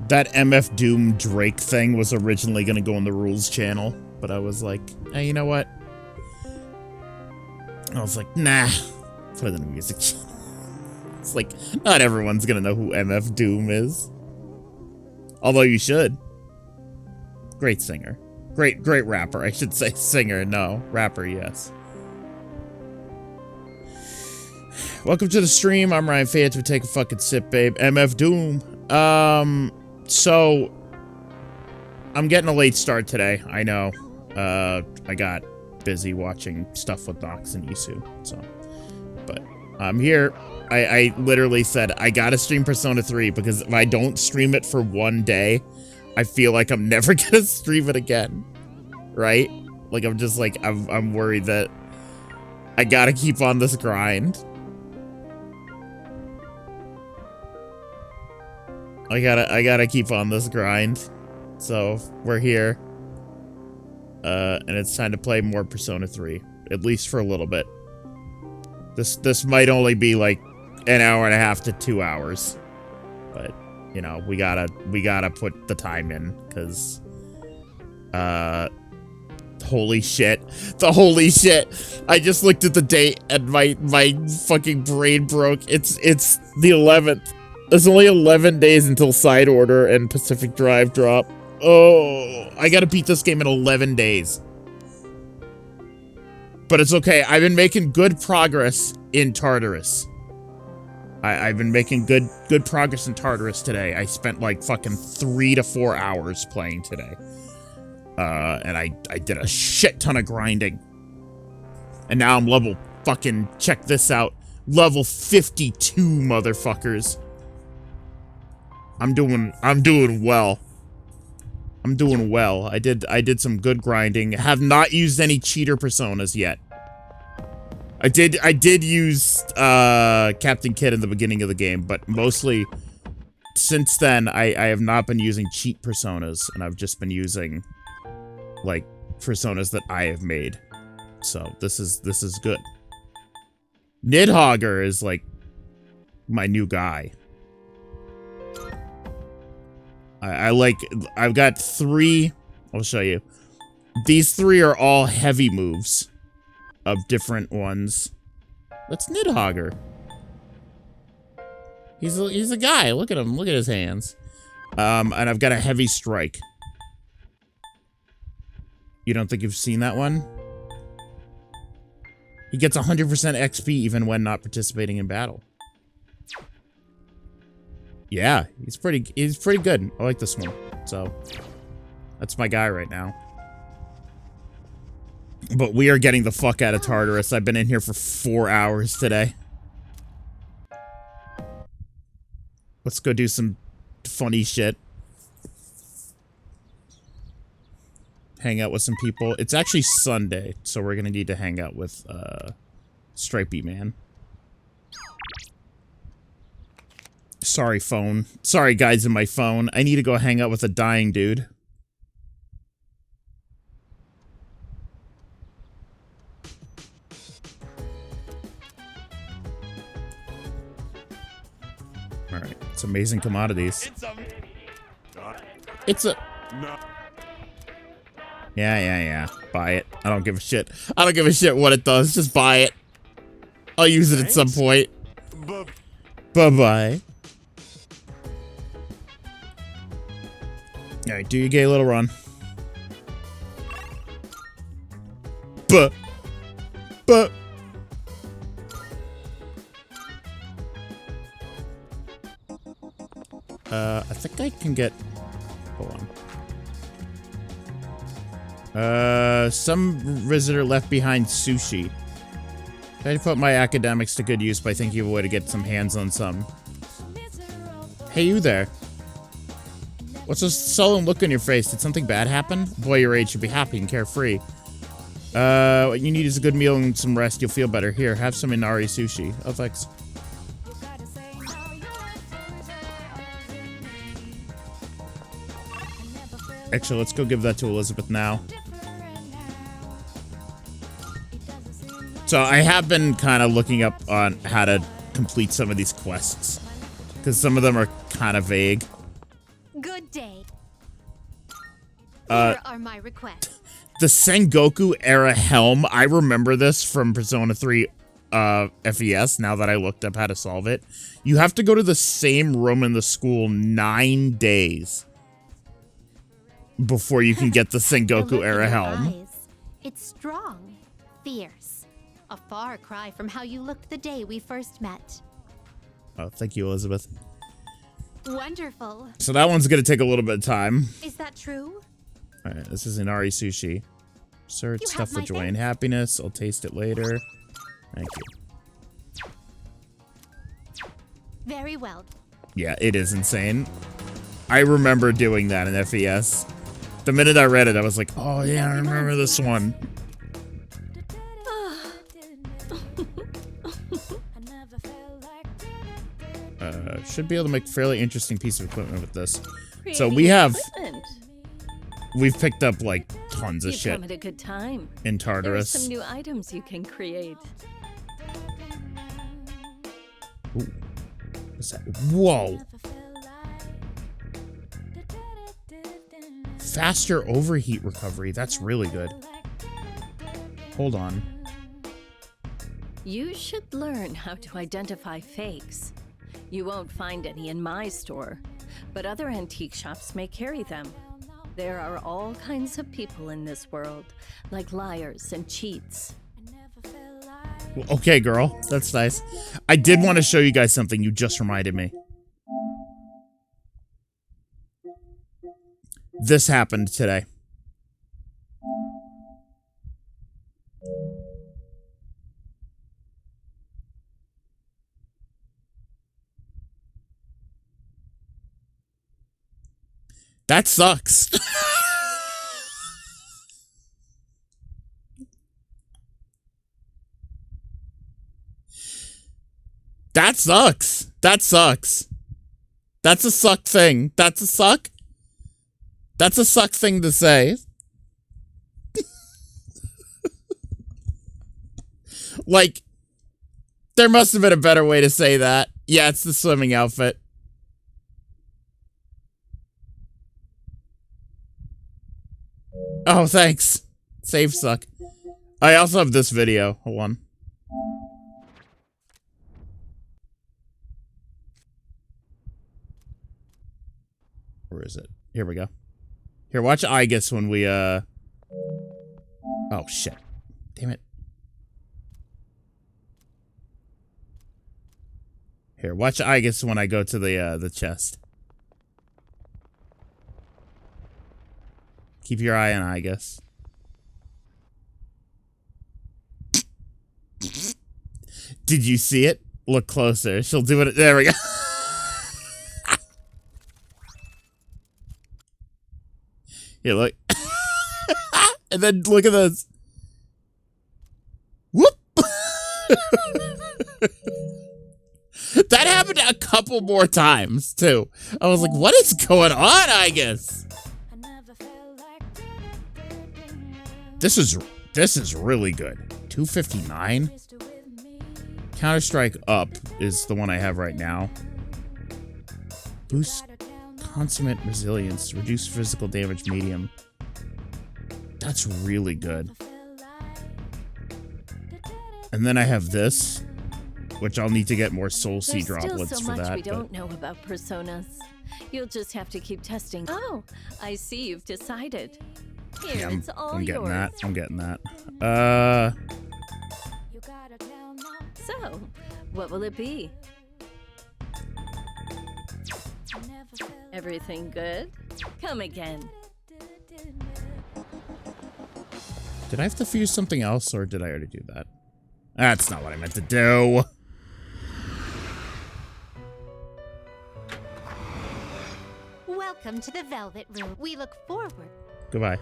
That MF Doom Drake thing was originally going to go on the rules channel, but I was like, hey, you know what? I was like, nah, put it in the music channel. It's like, not everyone's going to know who MF Doom is. Although you should. Great singer. Great rapper, I should say. Singer, no. Rapper, yes. Welcome to the stream. I'm Ryan Fayette. We take a fucking sip, babe. MF Doom. So I'm getting a late start today. I know. I got busy watching stuff with Nox and Isu. So, but I'm here. I literally said I gotta stream Persona 3 because if I don't stream it for one day, I feel like I'm never gonna stream it again. Right? Like I'm just like I'm worried that I gotta keep on this grind. I gotta keep on this grind. So we're here. And it's time to play more Persona 3. At least for a little bit. This might only be like an hour and a half to 2 hours. But, you know, we gotta put the time in, because holy shit. Holy shit. I just looked at the date and my fucking brain broke. It's the 11th. There's only 11 days until Side Order and Pacific Drive drop. Oh, I gotta beat this game in 11 days. But it's okay. I've been making good progress in Tartarus. I've been making good progress in Tartarus today. I spent like fucking 3 to 4 hours playing today. And I did a shit ton of grinding. And now I'm level fucking, check this out, level 52, motherfuckers. I'm doing well. I'm doing well. I did some good grinding. Have not used any cheater personas yet. I did use Captain Kidd in the beginning of the game, but mostly since then I have not been using cheat personas, and I've just been using like personas that I have made. So this is good. Nidhogger is like my new guy. I've got 3, I'll show you. These 3 are all heavy moves of different ones. That's Nidhogger. He's a guy. Look at him. Look at his hands. And I've got a heavy strike. You don't think you've seen that one? He gets 100% XP even when not participating in battle. Yeah, he's pretty good. I like this one. So, that's my guy right now. But we are getting the fuck out of Tartarus. I've been in here for 4 hours today. Let's go do some funny shit. Hang out with some people. It's actually Sunday, so we're gonna need to hang out with, Stripey Man. Sorry, phone. Sorry, guys in my phone. I need to go hang out with a dying dude. Alright, it's Amazing Commodities. It's a... Yeah. Buy it. I don't give a shit. I don't give a shit what it does. Just buy it. I'll use it at some point. Bye-bye. Alright, do your gay little run. I think I can get... Hold on. Some visitor left behind sushi. I put my academics to good use by thinking of a way to get some hands on some. Hey, you there. What's this sullen look on your face? Did something bad happen? Boy your age should be happy and carefree. What you need is a good meal and some rest. You'll feel better. Here, have some Inari sushi. Oh, thanks. Actually, let's go give that to Elizabeth now. So I have been kind of looking up on how to complete some of these quests, because some of them are kind of vague. Good Here are my requests. The Sengoku era helm. I remember this from Persona 3 FES, now that I looked up how to solve it. You have to go to the same room in the school 9 days before you can get the Sengoku era helm. It's strong, fierce. A far cry from how you looked the day we first met. Oh, thank you, Elizabeth. Wonderful. So that one's going to take a little bit of time. Is that true? All right, this is Inari Sushi. Search You stuff have my for joy and happiness. I'll taste it later. Thank you. Very well. Yeah, it is insane. I remember doing that in FES. The minute I read it, I was like, oh yeah, I remember this one. Should be able to make a fairly interesting piece of equipment with this. So we've picked up like tons of shit at a good time. in There are Tartarus. some new items you can create. Ooh. What's that? Whoa. Faster overheat recovery. That's really good. Hold on. You should learn how to identify fakes. You won't find any in my store, but other antique shops may carry them. There are all kinds of people in this world, like liars and cheats. Well, okay, girl. That's nice. I did want to show you guys something. You just reminded me. This happened today. That sucks. That sucks. That sucks. That's a suck thing. That's a suck. That's a suck thing to say. Like, there must have been a better way to say that. Yeah, it's the swimming outfit. Oh, thanks. Save suck. I also have this video. Hold on. Where is it? Here we go. Here, watch Igus when we, Oh, shit. Damn it. Here, watch Igus when I go to the chest. Keep your eye on Igus. Did you see it? Look closer. She'll do it. There we go. Yeah, look. And then look at this. Whoop! That happened a couple more times, too. I was like, what is going on, Igus? This is really good. 259? Counter-Strike Up is the one I have right now. Boost consummate resilience, reduce physical damage medium. That's really good. And then I have this, which I'll need to get more Soul Sea droplets for that. There's still so much we don't know about personas. You'll just have to keep testing. Oh, I see you've decided. Here, Yeah, it's all I'm getting yours. that. I'm getting that. So, what will it be? Everything good? Come again. Did I have to fuse something else, or did I already do that? That's not what I meant to do. Welcome to the Velvet Room. We look forward. Goodbye.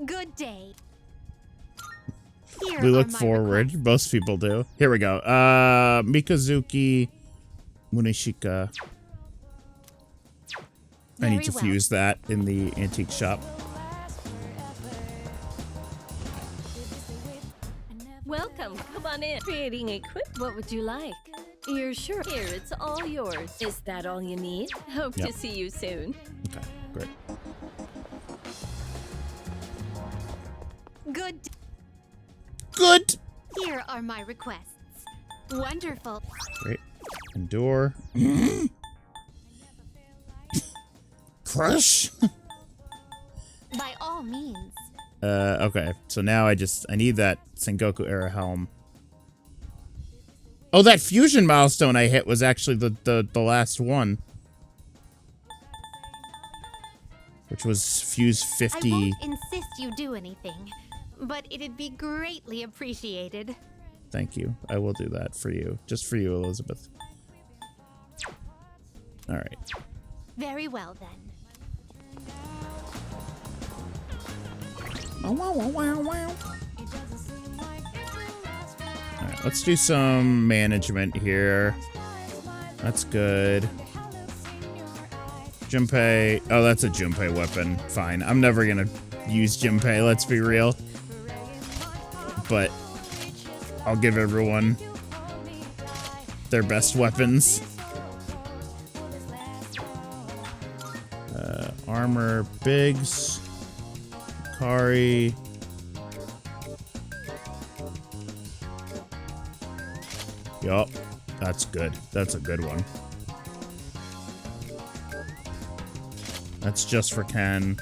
Good day. Here We look are my forward. requests. Most people do. Here we go. Mikazuki Muneshika. I need Very to well. fuse that in the antique shop. Welcome. Come on in. Creating equip. What would you like? You're sure? Here, it's all yours. Is that all you need? Hope Yep. to see you soon. Okay, great. Good. Good. Here are my requests. Wonderful. Great. Endure. Crush. By all means. Okay. So now I need that Sengoku era helm. Oh, that fusion milestone I hit was actually the last one. Which was Fuse I 50. won't insist you do anything, but it'd be greatly appreciated. Thank you. I will do that for you. Just for you, Elizabeth. Alright. Very well then. Alright, let's do some management here. That's good. Junpei. Oh, that's a Junpei weapon. Fine. I'm never gonna use Junpei, let's be real. But I'll give everyone their best weapons. Armor, Biggs, Kari. Yup, that's good. That's a good one. That's just for Ken.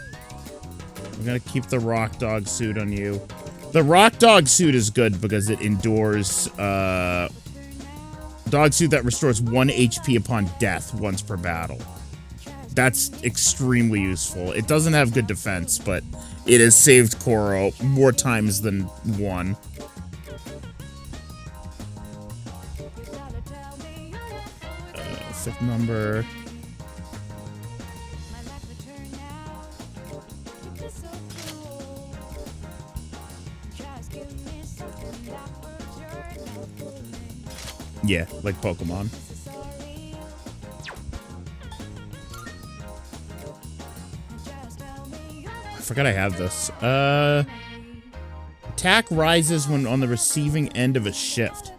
I'm gonna keep the Rock Dog suit on you. The Rock Dog suit is good because it endures, dog suit that restores 1 HP upon death once per battle. That's extremely useful. It doesn't have good defense, but it has saved Koro more times than one. Fifth number. Yeah, like Pokemon. I forgot I have this. Attack rises when on the receiving end of a shift.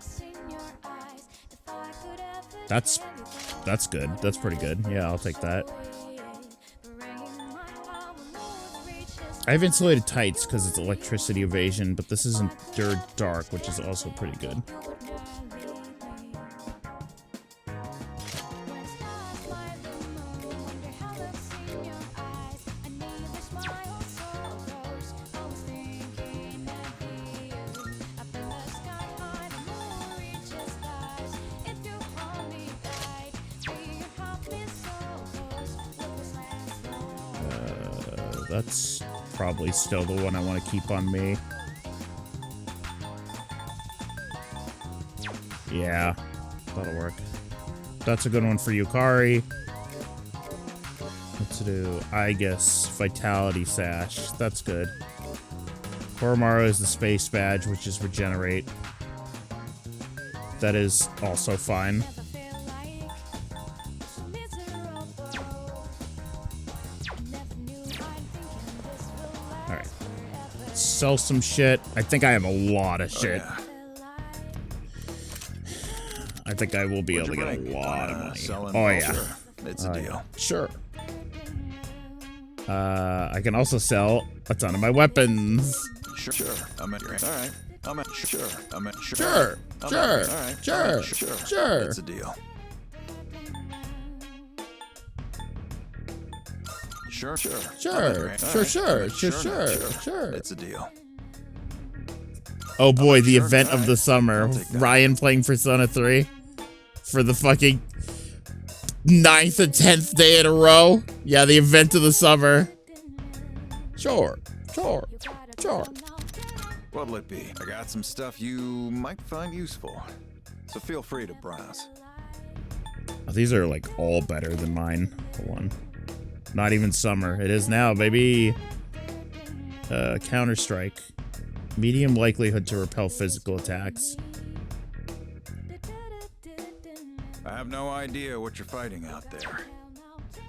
That's good. That's pretty good. Yeah, I'll take that. I have insulated tights because it's electricity evasion, but this is Endured Dark, which is also pretty good. That's probably still the one I want to keep on me. Yeah, that'll work. That's a good one for Yukari. Let's do Aegis Vitality Sash. That's good. Koromaru is the Space Badge, which is Regenerate. That is also fine. Alright. Sell some shit. I think I have a lot of shit. Oh, yeah. I think I will be able to get a lot of money. Oh, yeah. Sure. It's a deal. Sure. I can also sell a ton of my weapons. Sure. I'm at your all right. I'm at sure. I'm at sure. Sure. I'm Sure. at, all right. Sure. Sure. Sure. It's a deal. Sure. Sure. Sure. Sure. It's a deal. Oh boy, the Sure. event All of right. the summer. I'll take that. Ryan playing Persona 3 for the fucking 9th and 10th day in a row. Yeah, the event of the summer. Sure. What'll it be? I got some stuff you might find useful, so feel free to browse. Oh, these are like all better than mine. For one. Not even summer. It is now, baby. Counter-Strike. Medium likelihood to repel physical attacks. I have no idea what you're fighting out there.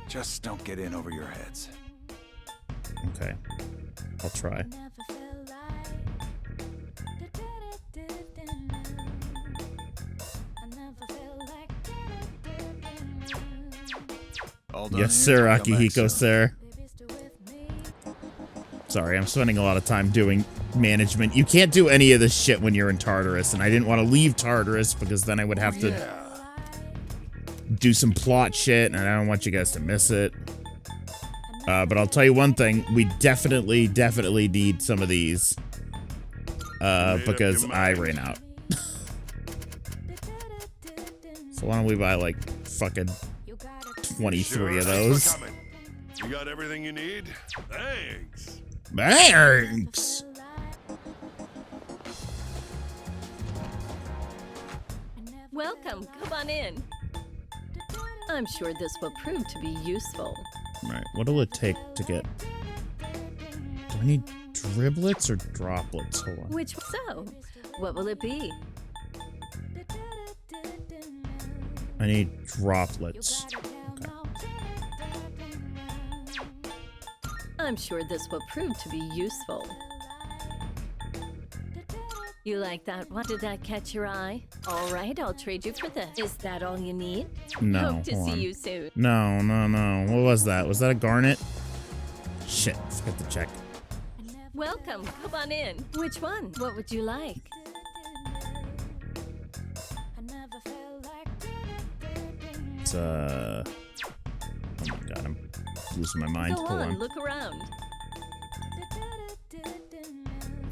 Just don't get in over your heads. Okay. I'll try. All done Yes, here? sir, Come back Akihiko, soon. sir. Sorry, I'm spending a lot of time doing management. You can't do any of this shit when you're in Tartarus, and I didn't want to leave Tartarus because then I would have to do some plot shit, and I don't want you guys to miss it. But I'll tell you one thing, we definitely need some of these. Because I ran out. So why don't we buy like fucking 23 of those? You got everything you need? Thanks. Thanks! Welcome, come on in. I'm sure this will prove to be useful. Alright, what'll it take to get... Do I need driblets or droplets? Hold on. Which so? What will it be? I need droplets. Okay. I'm sure this will prove to be useful. You like that one? Did that catch your eye? All right, I'll trade you for this. Is that all you need? No, Hope to hold see on. you soon. No. What was that? Was that a garnet? Shit, forgot to check. Welcome, come on in. Which one? What would you like? It's, oh my god, I'm losing my mind. Go Hold on, on. look around.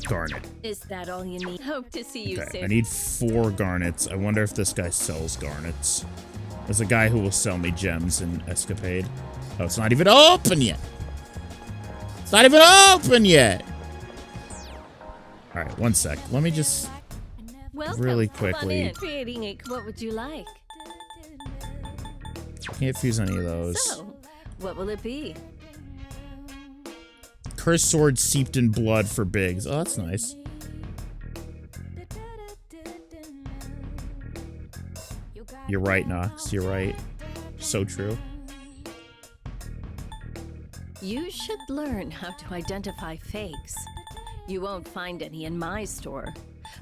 Garnet. Is that all you need? Hope to see you Okay, soon. I need 4 garnets. I wonder if this guy sells garnets. There's a guy who will sell me gems in Escapade. Oh, it's not even open yet. It's not even open yet. All right, one sec. Let me just... Welcome, really come on quickly. in. Creating a... What would you like? I can't fuse any of those. So, what will it be? Cursed sword seeped in blood for Biggs. Oh, that's nice. You're right, Nox. You're right. So true. You should learn how to identify fakes. You won't find any in my store,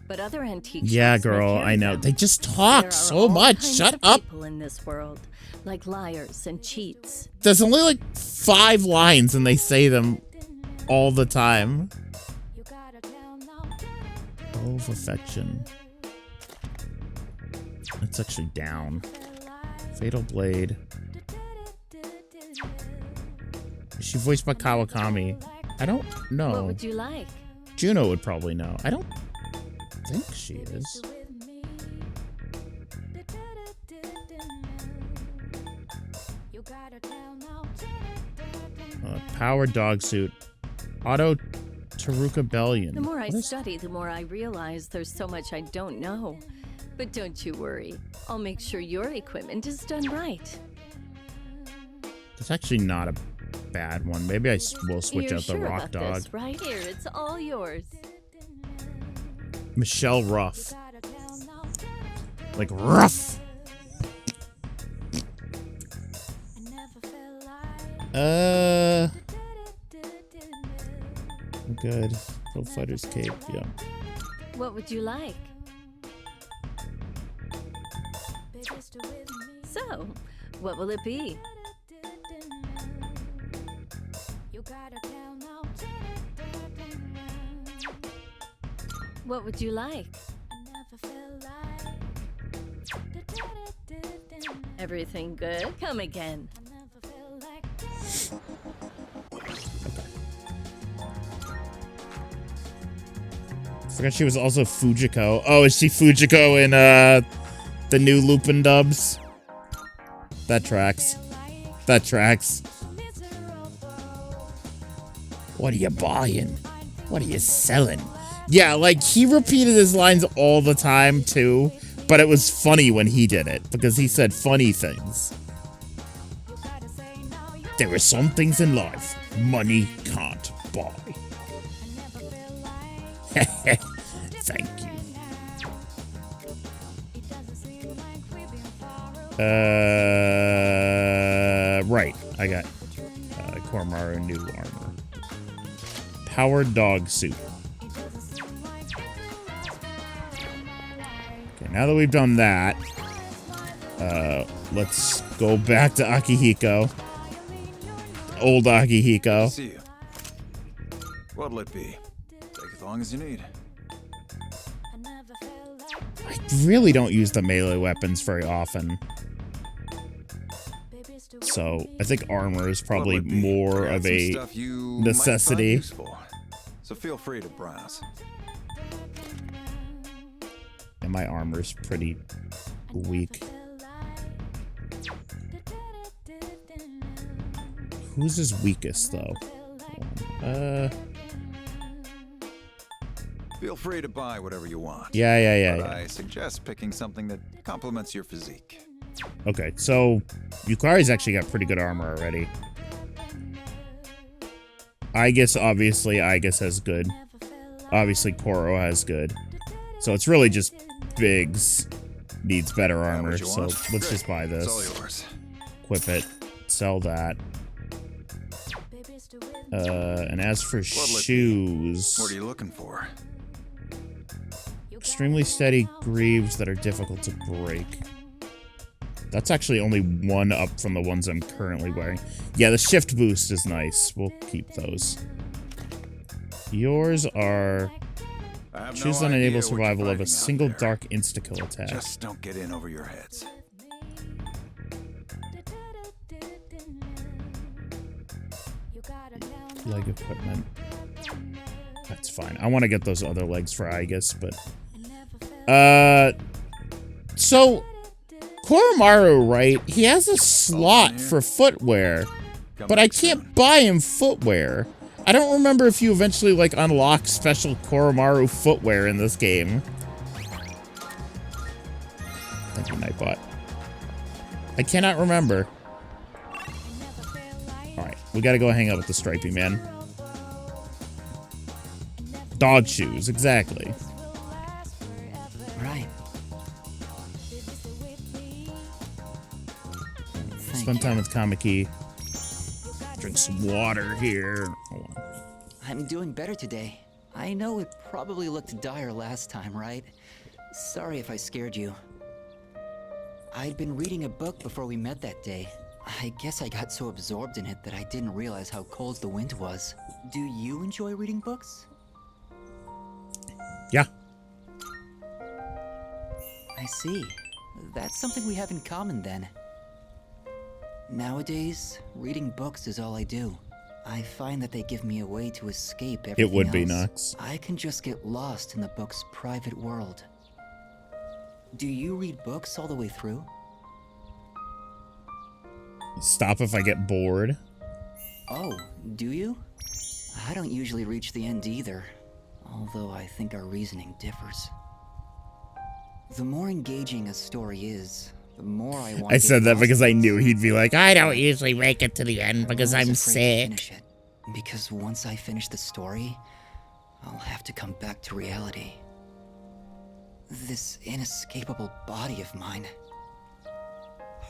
but other antique Yeah, shops may girl, carry I know. them. They just There talk are so all much. kinds Shut of up. People in this world, like liars and cheats. There's only like 5 lines and they say them all the time. Oh, of affection. It's actually down. Fatal Blade. Is she voiced by Kawakami? I don't What know. would you like? Juno would probably know. I don't think she is. Powered dog suit. Auto Taruka Bellion. The more I What is- study, the more I realize there's so much I don't know. But don't you worry. I'll make sure your equipment is done right. That's actually not a bad one. Maybe I will switch You're out the sure rock about dog. this, right here, it's all yours. Michelle Ruff. Like rough. Good. Pro Fighter's Cape, yeah. What would you like? So, what will it be? What would you like? Everything good? Come again. Forgot she was also Fujiko. Oh, is she Fujiko in the new Lupin dubs? That tracks. That tracks. What are you buying? What are you selling? Yeah, like he repeated his lines all the time too, but it was funny when he did it because he said funny things. There are some things in life money can't buy. Thank you. Right. I got Koromaru new armor. Powered dog suit. Okay, now that we've done that, let's go back to Akihiko. old Akihiko. See you. What'll it be? Take as long as you need. I really don't use the melee weapons very often. So, I think armor is probably What'll it be? more I got of some a stuff you might find necessity. useful. So feel free to browse. And my armor's pretty weak. Who's his weakest, though? Feel free to buy whatever you want. Yeah. But I suggest picking something that complements your physique. Okay, so Yukari's actually got pretty good armor already. Aegis, obviously, Aegis has good. Obviously, Koro has good. So it's really just Biggs needs better That armor, what you so want? let's Great. just buy It's all this. yours. Equip it. Sell that. And as for What'll it be? shoes... What are you looking for? Extremely steady greaves that are difficult to break. That's actually only one up from the ones I'm currently wearing. Yeah, the shift boost is nice. We'll keep those. Yours are... I have Choose no on idea enable what you're survival of fighting a out single there. dark insta-kill attack. Just don't get in over your heads. Leg equipment. That's fine. I want to get those other legs for Aegis, but... So... Koromaru, right? He has a slot for footwear, Come but I back can't soon. buy him footwear. I don't remember if you eventually, like, unlock special Koromaru footwear in this game. Thank you, Nightbot. I cannot remember. Alright, we gotta go hang out with the Stripey man. Dog shoes, exactly. Right. Spend time with Kamiki. Drink some water here. Hold on. I'm doing better today. I know it probably looked dire last time, right? Sorry if I scared you. I'd been reading a book before we met that day. I guess I got so absorbed in it that I didn't realize how cold the wind was. Do you enjoy reading books? Yeah. I see. That's something we have in common then. Nowadays, reading books is all I do. I find that they give me a way to escape everything It would be else. Nox. I can just get lost in the book's private world. Do you read books all the way through? Stop if I get bored. Oh, do you? I don't usually reach the end either, although I think our reasoning differs. The more engaging a story is, the more I want I to said get that lost because in I it. knew he'd be like, I don't usually make it to the end because I'm I'm always afraid to sick. finish it, because once I finish the story, I'll have to come back to reality. This inescapable body of mine.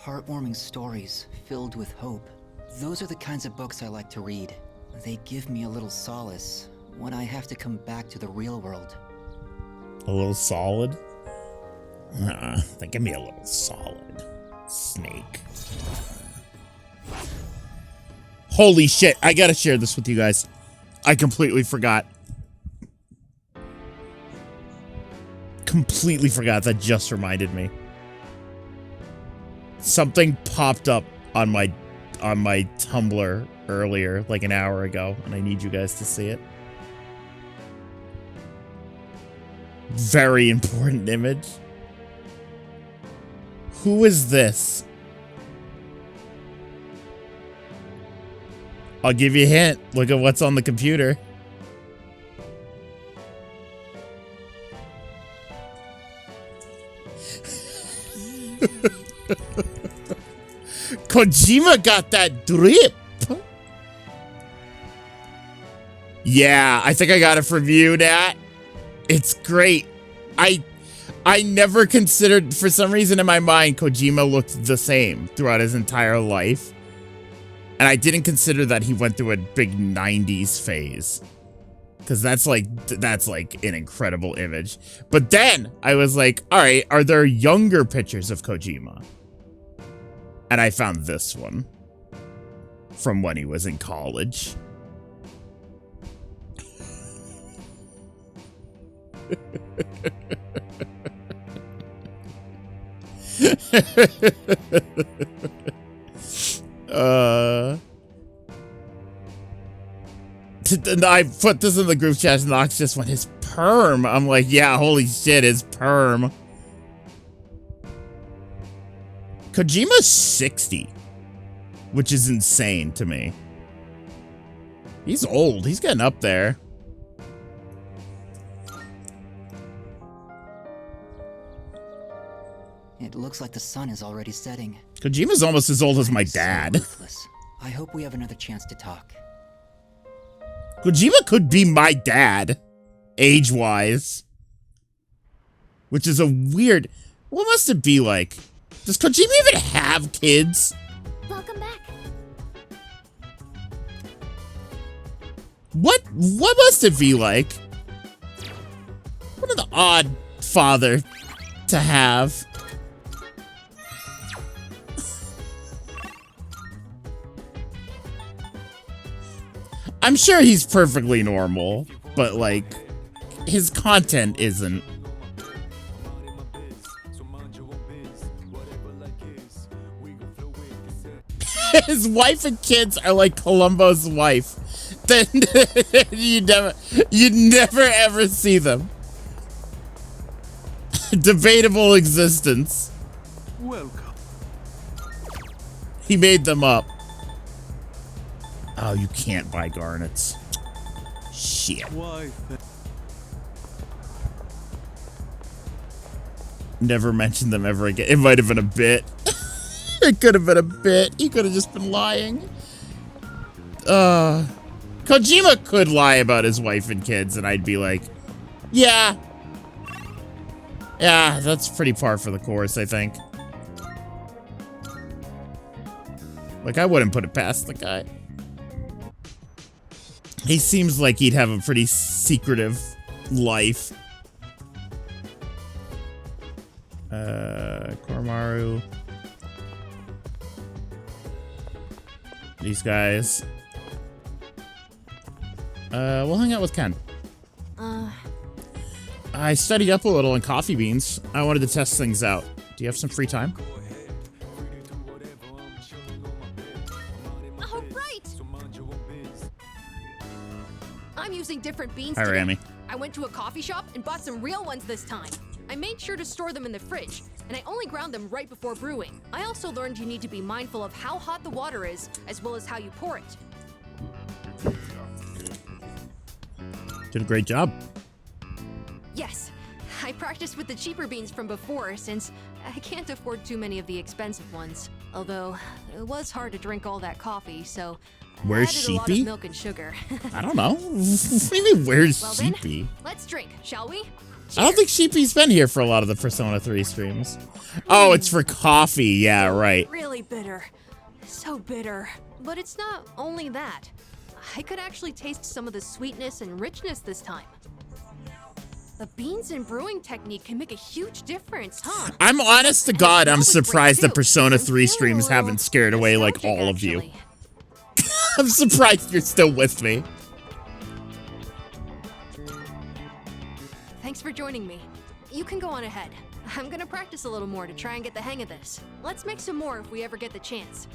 Heartwarming stories filled with hope. Those are the kinds of books I like to read. They give me a little solace when I have to come back to the real world. A little solid? Then give me a little solid. Snake. Holy shit, I gotta share this with you guys. I completely forgot. Completely forgot. That just reminded me. Something popped up on my Tumblr earlier, like an hour ago, and I need you guys to see it. Very important image. Who is this? I'll give you a hint. Look at what's on the computer. Kojima got that drip. Yeah, I think I got it from you, Nat. It's great. I never considered, for some reason in my mind, Kojima looked the same throughout his entire life. And I didn't consider that he went through a big 90s phase. Because that's like an incredible image. But then I was like, all right, are there younger pictures of Kojima? And I found this one. from when he was in college. I put this in the group chat and Nox just went, his perm. I'm like, yeah, holy shit, his perm. Kojima's 60, which is insane to me. He's old. He's getting up there. It looks like the sun is already setting. Kojima's almost as old as my So dad. ruthless. I hope we have another chance to talk. Kojima could be my dad, age-wise. Which is a weird... What must it be like? Does Kojima even have kids? Welcome back. What must it be like? What an odd father to have. I'm sure he's perfectly normal, but like, his content isn't. His wife and kids are like Columbo's wife. Then you'd never ever see them. Debatable existence. Welcome. He made them up. Oh, you can't buy garnets. Shit. Why? Never mention them ever again. It might have been a bit. It could have been a bit. He could have just been lying. Kojima could lie about his wife and kids, and I'd be like, yeah. Yeah, that's pretty par for the course, I think. Like, I wouldn't put it past the guy. He seems like he'd have a pretty secretive life. Koromaru. These guys. We'll hang out with Ken. I studied up a little in coffee beans. I wanted to test things out. Do you have some free time? Oh, right! I'm using different beans Hi, today. Rami. I went to a coffee shop and bought some real ones this time. I made sure to store them in the fridge, and I only ground them right before brewing. I also learned you need to be mindful of how hot the water is, as well as how you pour it. Did a great job. Yes, I practiced with the cheaper beans from before, since I can't afford too many of the expensive ones. Although, it was hard to drink all that coffee, so Where's I added a lot Sheepy? of milk and sugar. I don't know. What do you mean, where's Well then, Sheepy? let's drink, shall we? I don't think Sheepy's been here for a lot of the Persona 3 streams. Oh, it's for coffee. Yeah, right. Really bitter. So bitter. But it's not only that. I could actually taste some of the sweetness and richness this time. The beans and brewing technique can make a huge difference, huh? I'm honest to And God, the I'm smell was great, surprised the too. Persona I'm 3 feeling streams a little haven't scared away like nostalgic, all of you. actually. I'm surprised you're still with me. Thanks for joining me. You can go on ahead. I'm gonna practice a little more to try and get the hang of this. Let's make some more if we ever get the chance.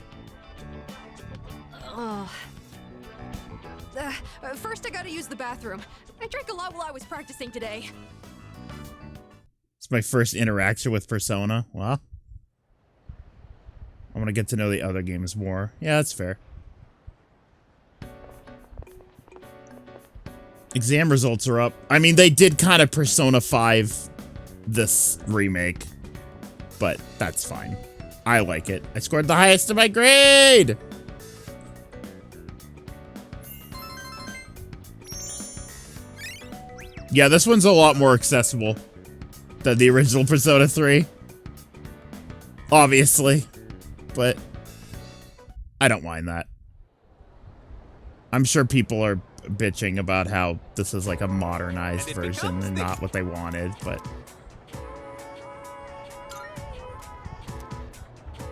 First I gotta use the bathroom. I drank a lot while I was practicing today. It's my first interaction with Persona. Well, I want to get to know the other games more. Yeah, that's fair. Exam results are up. I mean, they did kind of Persona 5 this remake, but that's fine. I like it. I scored the highest of my grade! Yeah, this one's a lot more accessible than the original Persona 3. Obviously. But I don't mind that. I'm sure people are bitching about how this is like a modernized version and not what they wanted, but...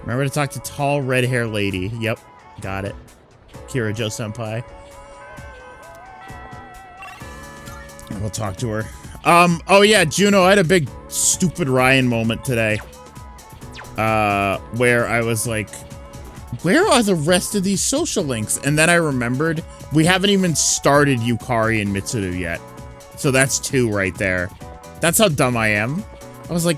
Remember to talk to tall red hair lady. Yep, got it. Kirijo Senpai. We'll talk to her. Oh yeah, Juno, I had a big stupid Ryan moment today. Where I was like, where are the rest of these social links? And then I remembered we haven't even started Yukari and Mitsuru yet. So that's 2 right there. That's how dumb I am. I was like,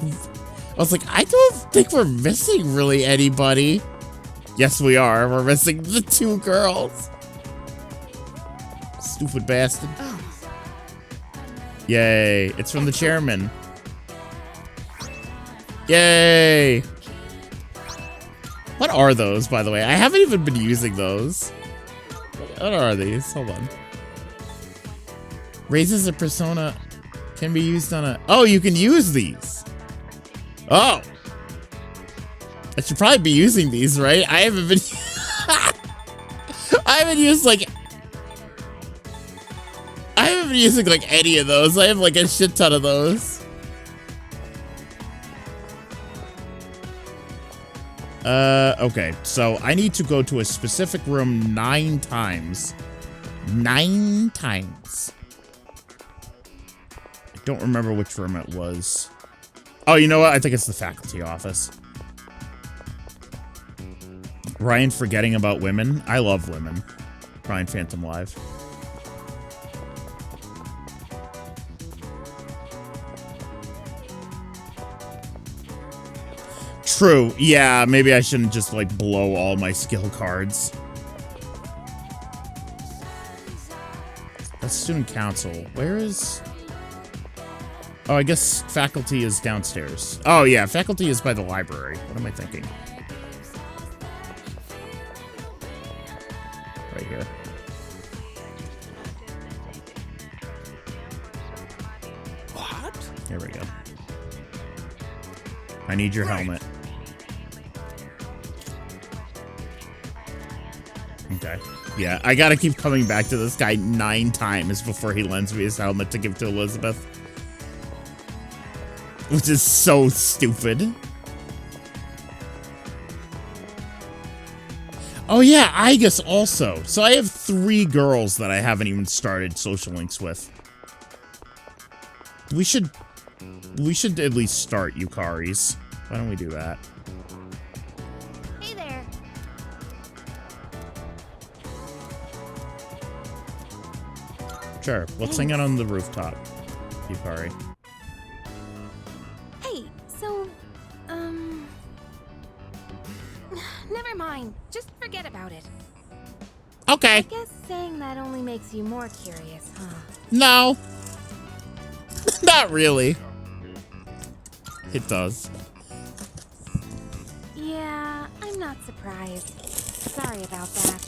I don't think we're missing really anybody. Yes, we are. We're missing the 2 girls. Stupid bastard. Yay. It's from the chairman. Yay. What are those, by the way? I haven't even been using those. What are these? Hold on. Raises a persona can be used on a... Oh, you can use these. Oh. I should probably be using these, right? I haven't been... I haven't used, like... I haven't been using, like, any of those. I have, like, a shit ton of those. Okay, so I need to go to a specific room 9 times. 9 times. I don't remember which room it was. Oh, you know what? I think it's the faculty office. Ryan forgetting about women. I love women. Ryan Phantom Live. True. Yeah, maybe I shouldn't just, like, blow all my skill cards. That's student council. Where is... Oh, I guess faculty is downstairs. Oh, yeah, faculty is by the library. What am I thinking? Right here. What? Here we go. I need your helmet. Okay. Yeah, I gotta keep coming back to this guy 9 times before he lends me his helmet to give to Elizabeth. Which is so stupid. Oh yeah, Igus also. So I have 3 girls that I haven't even started social links with. We should at least start Yukari's. Why don't we do that? Hey there. Sure. Let's sing it on the rooftop, Yukari. Hey, so, never mind. Just forget about it. Okay. I guess saying that only makes you more curious, huh? No. Not really. It does. Yeah, I'm not surprised. Sorry about that.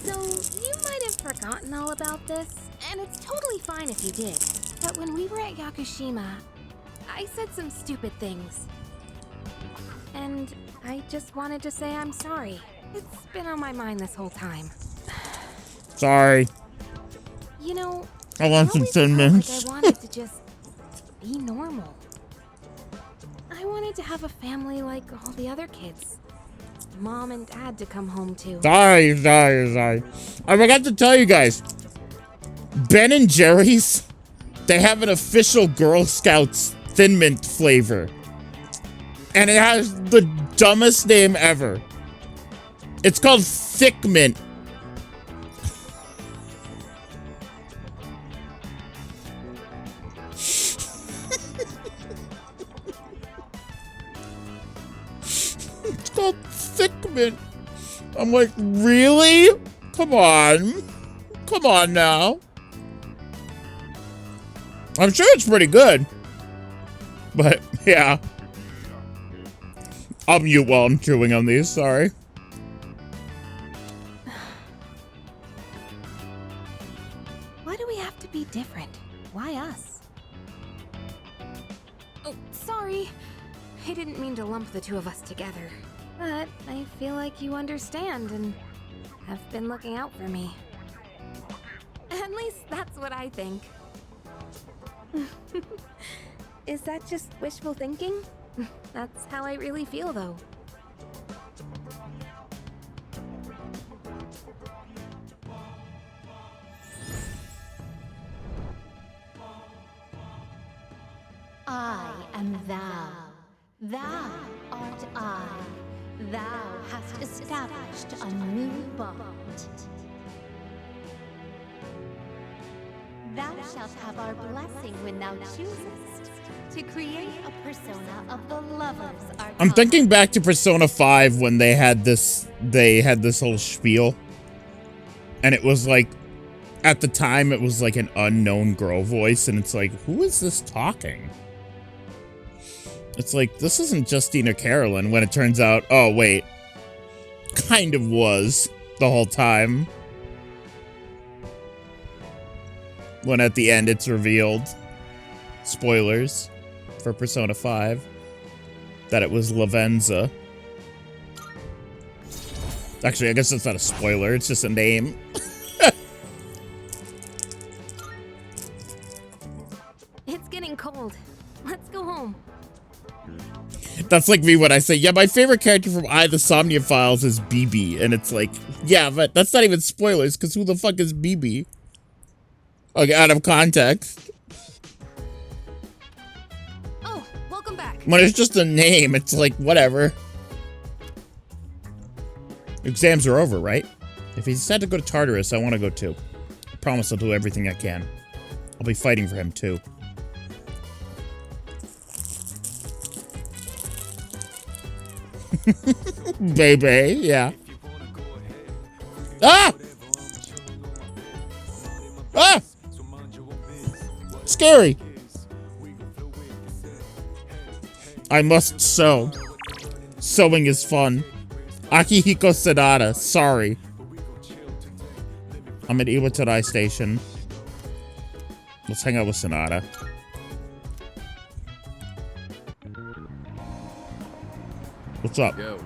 So, you might have forgotten all about this, and it's totally fine if you did. But when we were at Yakushima, I said some stupid things. And I just wanted to say I'm sorry. It's been on my mind this whole time. Sorry. You know, I want some always Thin felt Mints. like I wanted to just be normal. I wanted to have a family like all the other kids. Mom and dad to come home to. Sorry. I forgot to tell you guys. Ben and Jerry's, they have an official Girl Scouts Thin Mint flavor. And it has the dumbest name ever. It's called Thick Mint. It's called Thick Mint. I'm like, really? Come on. Come on now. I'm sure it's pretty good. But, yeah. I'll mute while I'm chewing on these, sorry. Why do we have to be different? Why us? Oh, sorry. I didn't mean to lump the two of us together. But I feel like you understand and have been looking out for me. At least that's what I think. Is that just wishful thinking? That's how I really feel, though. I am thou. Thou art I. Thou hast established a new bond. Thou shalt have our blessing when thou choosest to create a persona of the lovers. I'm thinking back to Persona 5 when they had this whole spiel. And it was like, at the time, it was like an unknown girl voice, and it's like, who is this talking? It's like, this isn't Justina Carolyn, when it turns out, oh wait, kind of was the whole time. When at the end it's revealed, spoilers for Persona 5, that it was Lavenza. Actually, I guess it's not a spoiler, it's just a name. It's getting cold. Let's go home. That's like me when I say, yeah, my favorite character from the Somnia Files is BB. And it's like, yeah, but that's not even spoilers, because who the fuck is BB? Okay, out of context. Oh, welcome back. When it's just a name, it's like, whatever. Exams are over, right? If he decided to go to Tartarus, I want to go too. I promise I'll do everything I can. I'll be fighting for him too. Baby, yeah. Ah! Ah! Scary. I must sew. Sewing is fun. Akihiko Sanada, sorry. I'm at Iwatarai Station. Let's hang out with Sanada. What's up? Yo.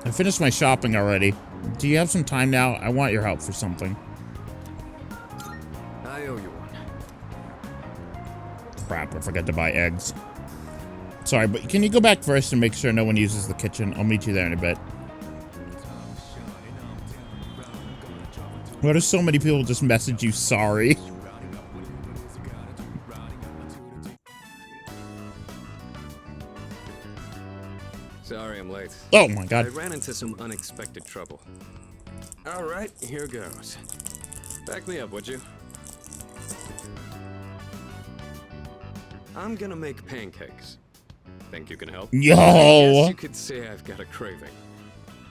I finished my shopping already. Do you have some time now? I want your help for something. I owe you one. Crap, I forgot to buy eggs. Sorry, but can you go back first and make sure no one uses the kitchen? I'll meet you there in a bit. Why do so many people just message you sorry? Sorry I'm late. Oh my god. I ran into some unexpected trouble. Alright, here goes. Back me up, would you? I'm gonna make pancakes. Think you can help? Yo! I guess you could say I've got a craving.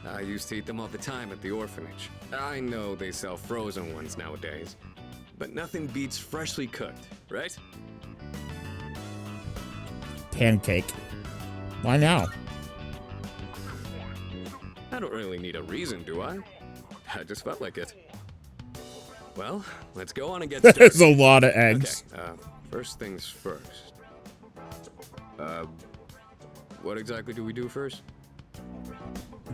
I used to eat them all the time at the orphanage. I know they sell frozen ones nowadays, but nothing beats freshly cooked, right? Pancake. Why now? I don't really need a reason, do I? I just felt like it. Well, let's go on and get started. There's a lot of eggs. Okay, first things first. What exactly do we do first?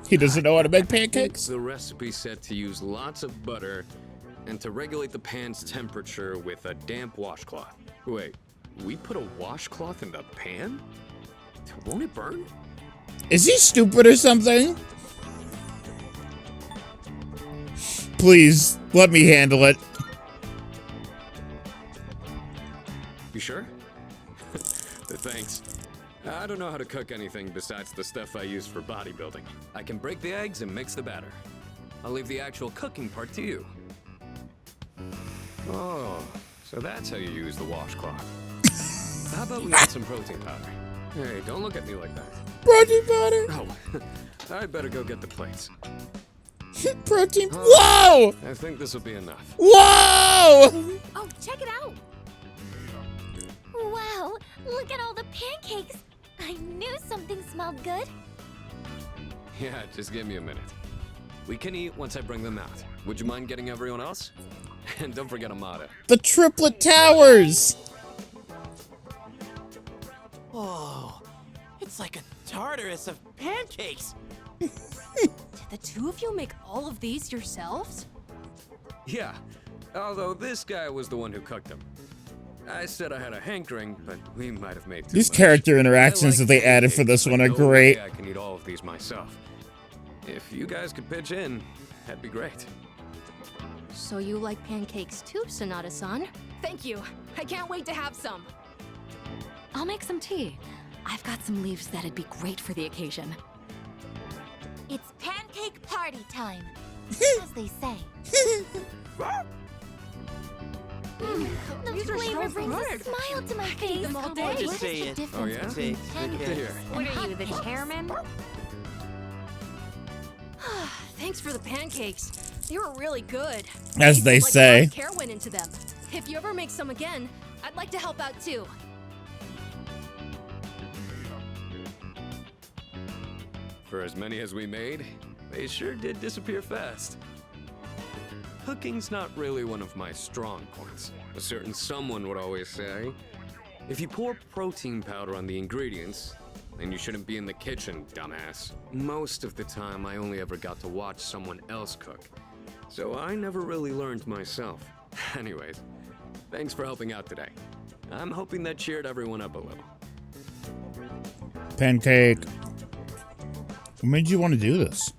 He doesn't know how to make I think pancakes? the recipe said to use lots of butter and to regulate the pan's temperature with a damp washcloth. Wait, we put a washcloth in the pan? Won't it burn? Is he stupid or something? Please, let me handle it. You sure? Thanks. I don't know how to cook anything besides the stuff I use for bodybuilding. I can break the eggs and mix the batter. I'll leave the actual cooking part to you. Oh, so that's how you use the washcloth. How about we add some protein powder? Hey, don't look at me like that. Protein powder. Oh, I'd better go get the plates. Protein. Whoa! I think this will be enough. Whoa! Oh, check it out! Wow, look at all the pancakes! I knew something smelled good. Yeah, just give me a minute. We can eat once I bring them out. Would you mind getting everyone else? And don't forget Amada. The Triplet Towers! Whoa, it's like a Tartarus of pancakes. Did the two of you make all of these yourselves? Yeah, although this guy was the one who cooked them. I said I had a hankering, but we might have made too These much. character interactions that they added for this one are great. I can eat all of these myself. If you guys could pitch in, that'd be great. So you like pancakes too, Sonata-san? Thank you. I can't wait to have some. I'll make some tea. I've got some leaves that'd be great for the occasion. It's pancake party time, as they say. The These are flavor so brings a good. smile to my face. them all day. Just say it. Oh, yeah? Say Good to hear. What are you, the chairman? Thanks for the pancakes. They were really good. As they Like a say. lot of care went into them. If you ever make some again, I'd like to help out too. For as many as we made, they sure did disappear fast. Cooking's not really one of my strong points. A certain someone would always say, if you pour protein powder on the ingredients, then you shouldn't be in the kitchen, dumbass. Most of the time, I only ever got to watch someone else cook, so I never really learned myself. Anyways, thanks for helping out today. I'm hoping that cheered everyone up a little. Pancake. What made you want to do this?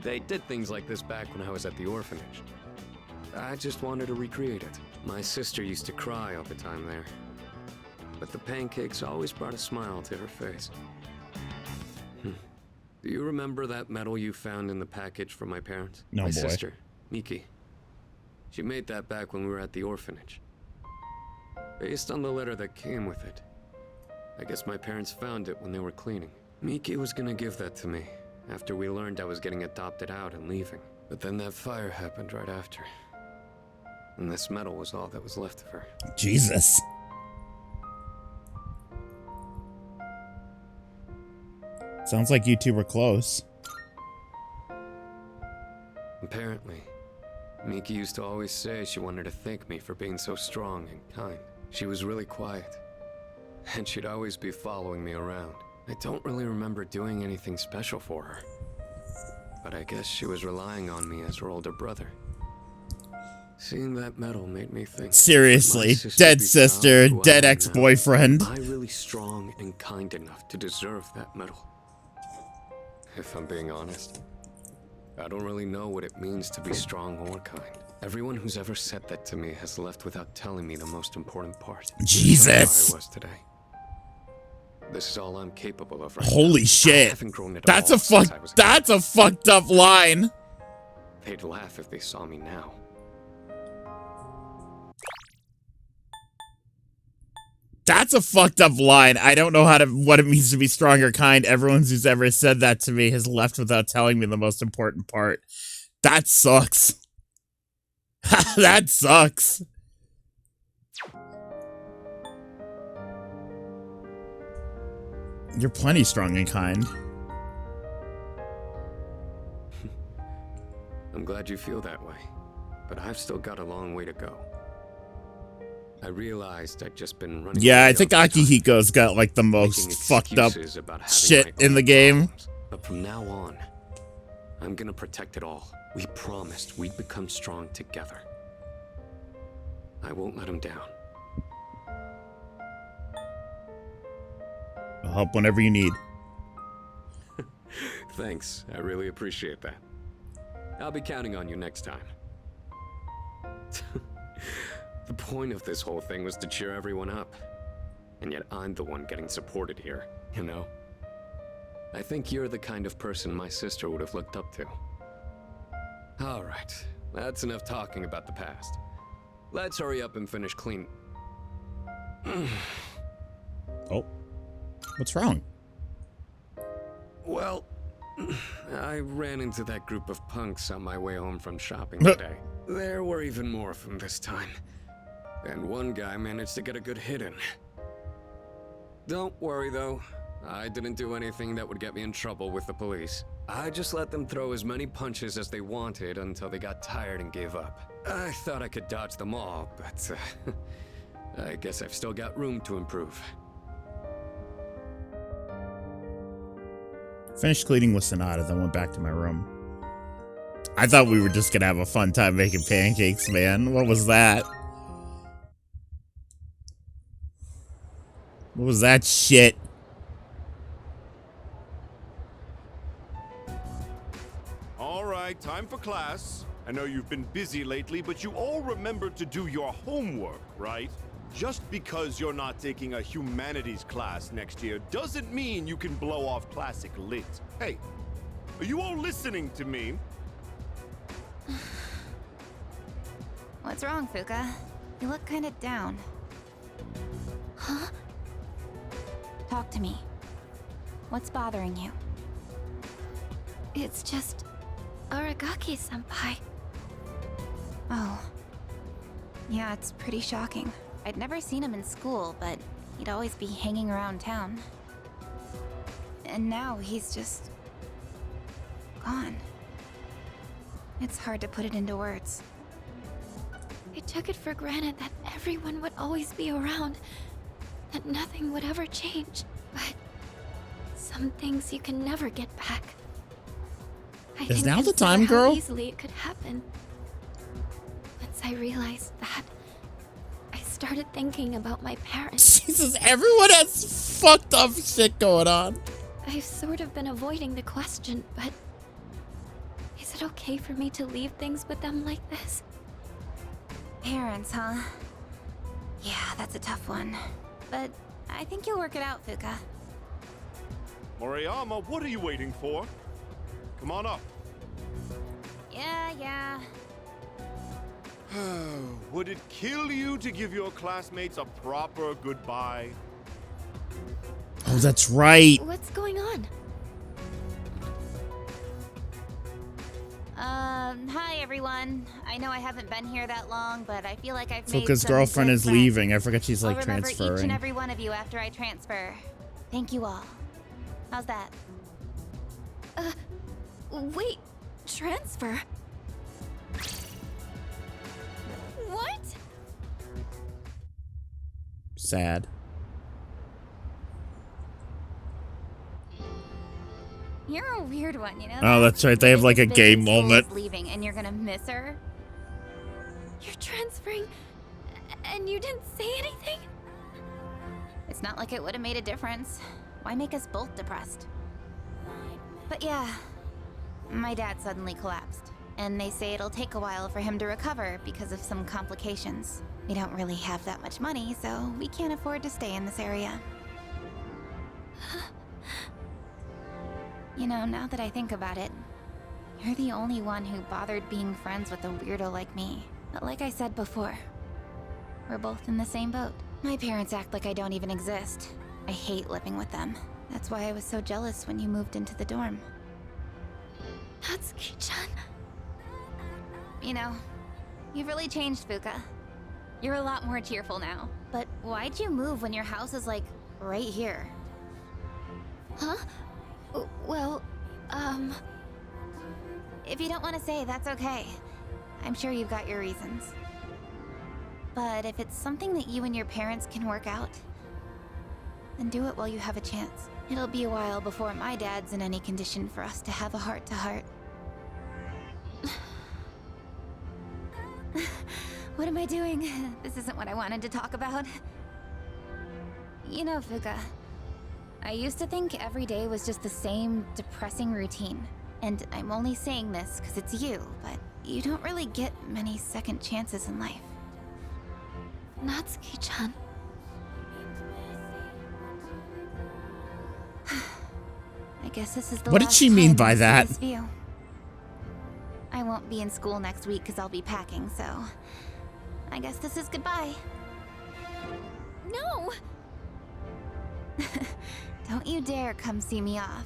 They did things like this back when I was at the orphanage. I just wanted to recreate it. My sister used to cry all the time there. But the pancakes always brought a smile to her face. Do you remember that medal you found in the package from my parents? No, my boy. sister, Miki. She made that back when we were at the orphanage. Based on the letter that came with it. I guess my parents found it when they were cleaning. Miki was gonna give that to me after we learned I was getting adopted out and leaving. But then that fire happened right after. And this medal was all that was left of her. Jesus. Sounds like you two were close. Apparently, Miki used to always say she wanted to thank me for being so strong and kind. She was really quiet, and she'd always be following me around. I don't really remember doing anything special for her, but I guess she was relying on me as her older brother. Seeing that medal made me think. Seriously, my sister dead be sister, proud who I dead am now. ex-boyfriend. Am I really strong and kind enough to deserve that medal? If I'm being honest, I don't really know what it means to be strong or kind. Everyone who's ever said that to me has left without telling me the most important part. Jesus. That's how I was today. This is all I'm capable of right Holy now. I shit. haven't grown at That's all a since fuck. I was a That's a fucked up line. They'd laugh if they saw me now. That's a fucked up line. I don't know what it means to be strong or kind. Everyone who's ever said that to me has left without telling me the most important part. That sucks. That sucks. You're plenty strong and kind. I'm glad you feel that way, but I've still got a long way to go. I realized I'd just been running. Yeah, away I think all the time, Akihiko's got like the most making fucked up excuses about having shit my in the own game. problems. But from now on, I'm gonna protect it all. We promised we'd become strong together. I won't let him down. I'll help whenever you need. Thanks, I really appreciate that. I'll be counting on you next time. The point of this whole thing was to cheer everyone up. And yet I'm the one getting supported here, you know? I think you're the kind of person my sister would have looked up to. Alright, that's enough talking about the past. Let's hurry up and finish clean. Oh. What's wrong? Well, I ran into that group of punks on my way home from shopping today. There were even more of them this time. And one guy managed to get a good hit in. Don't worry though, I didn't do anything that would get me in trouble with the police. I just let them throw as many punches as they wanted until they got tired and gave up. I thought I could dodge them all, but I guess I've still got room to improve. Finished cleaning with Sonata, then went back to my room. I thought we were just gonna have a fun time making pancakes, man. What was that? What was that shit? All right, time for class. I know you've been busy lately, but you all remembered to do your homework, right? Just because you're not taking a humanities class next year doesn't mean you can blow off classic lit. Hey, are you all listening to me? What's wrong, Fuka? You look kind of down. Huh? Talk to me. What's bothering you? It's just Aragaki-senpai. Oh. Yeah, it's pretty shocking. I'd never seen him in school, but he'd always be hanging around town. And now he's just... gone. It's hard to put it into words. I took it for granted that everyone would always be around, that nothing would ever change. But some things you can never get back. I Is didn't now the consider time, how girl? easily it could happen. Once I realized that, I started thinking about my parents. Jesus, everyone has fucked up shit going on. I've sort of been avoiding the question, but is it okay for me to leave things with them like this? Parents, huh? Yeah, that's a tough one. But I think you'll work it out, Fuka. Moriyama, what are you waiting for? Come on up. Yeah. Would it kill you to give your classmates a proper goodbye? Oh, that's right. What's going on? Hi everyone. I know I haven't been here that long, but I feel like I've made Fuka's some girlfriend good is friends. leaving. I forgot she's like I'll remember each and transferring. every one of you after I transfer. Thank you all. How's that? Wait, transfer? What? Sad. You're a weird one, you know? Oh, that's right. They have like a This gay big school is moment. leaving, and you're gonna miss her. You're transferring, and you didn't say anything? It's not like it would have made a difference. Why make us both depressed? But yeah, my dad suddenly collapsed, and they say it'll take a while for him to recover because of some complications. We don't really have that much money, so we can't afford to stay in this area. You know, now that I think about it, you're the only one who bothered being friends with a weirdo like me. But like I said before, we're both in the same boat. My parents act like I don't even exist. I hate living with them. That's why I was so jealous when you moved into the dorm. Natsuki-chan. You know, you've really changed, Fuka. You're a lot more cheerful now. But why'd you move when your house is like right here? Huh? Well, If you don't want to say, that's okay. I'm sure you've got your reasons. But if it's something that you and your parents can work out, then do it while you have a chance. It'll be a while before my dad's in any condition for us to have a heart-to-heart. What am I doing? This isn't what I wanted to talk about. You know, Fuka, I used to think every day was just the same depressing routine. And I'm only saying this because it's you, but you don't really get many second chances in life. Natsuki-chan. I guess this is the What did last she mean time by I see that? this view. I won't be in school next week because I'll be packing, so I guess this is goodbye. No! Don't you dare come see me off.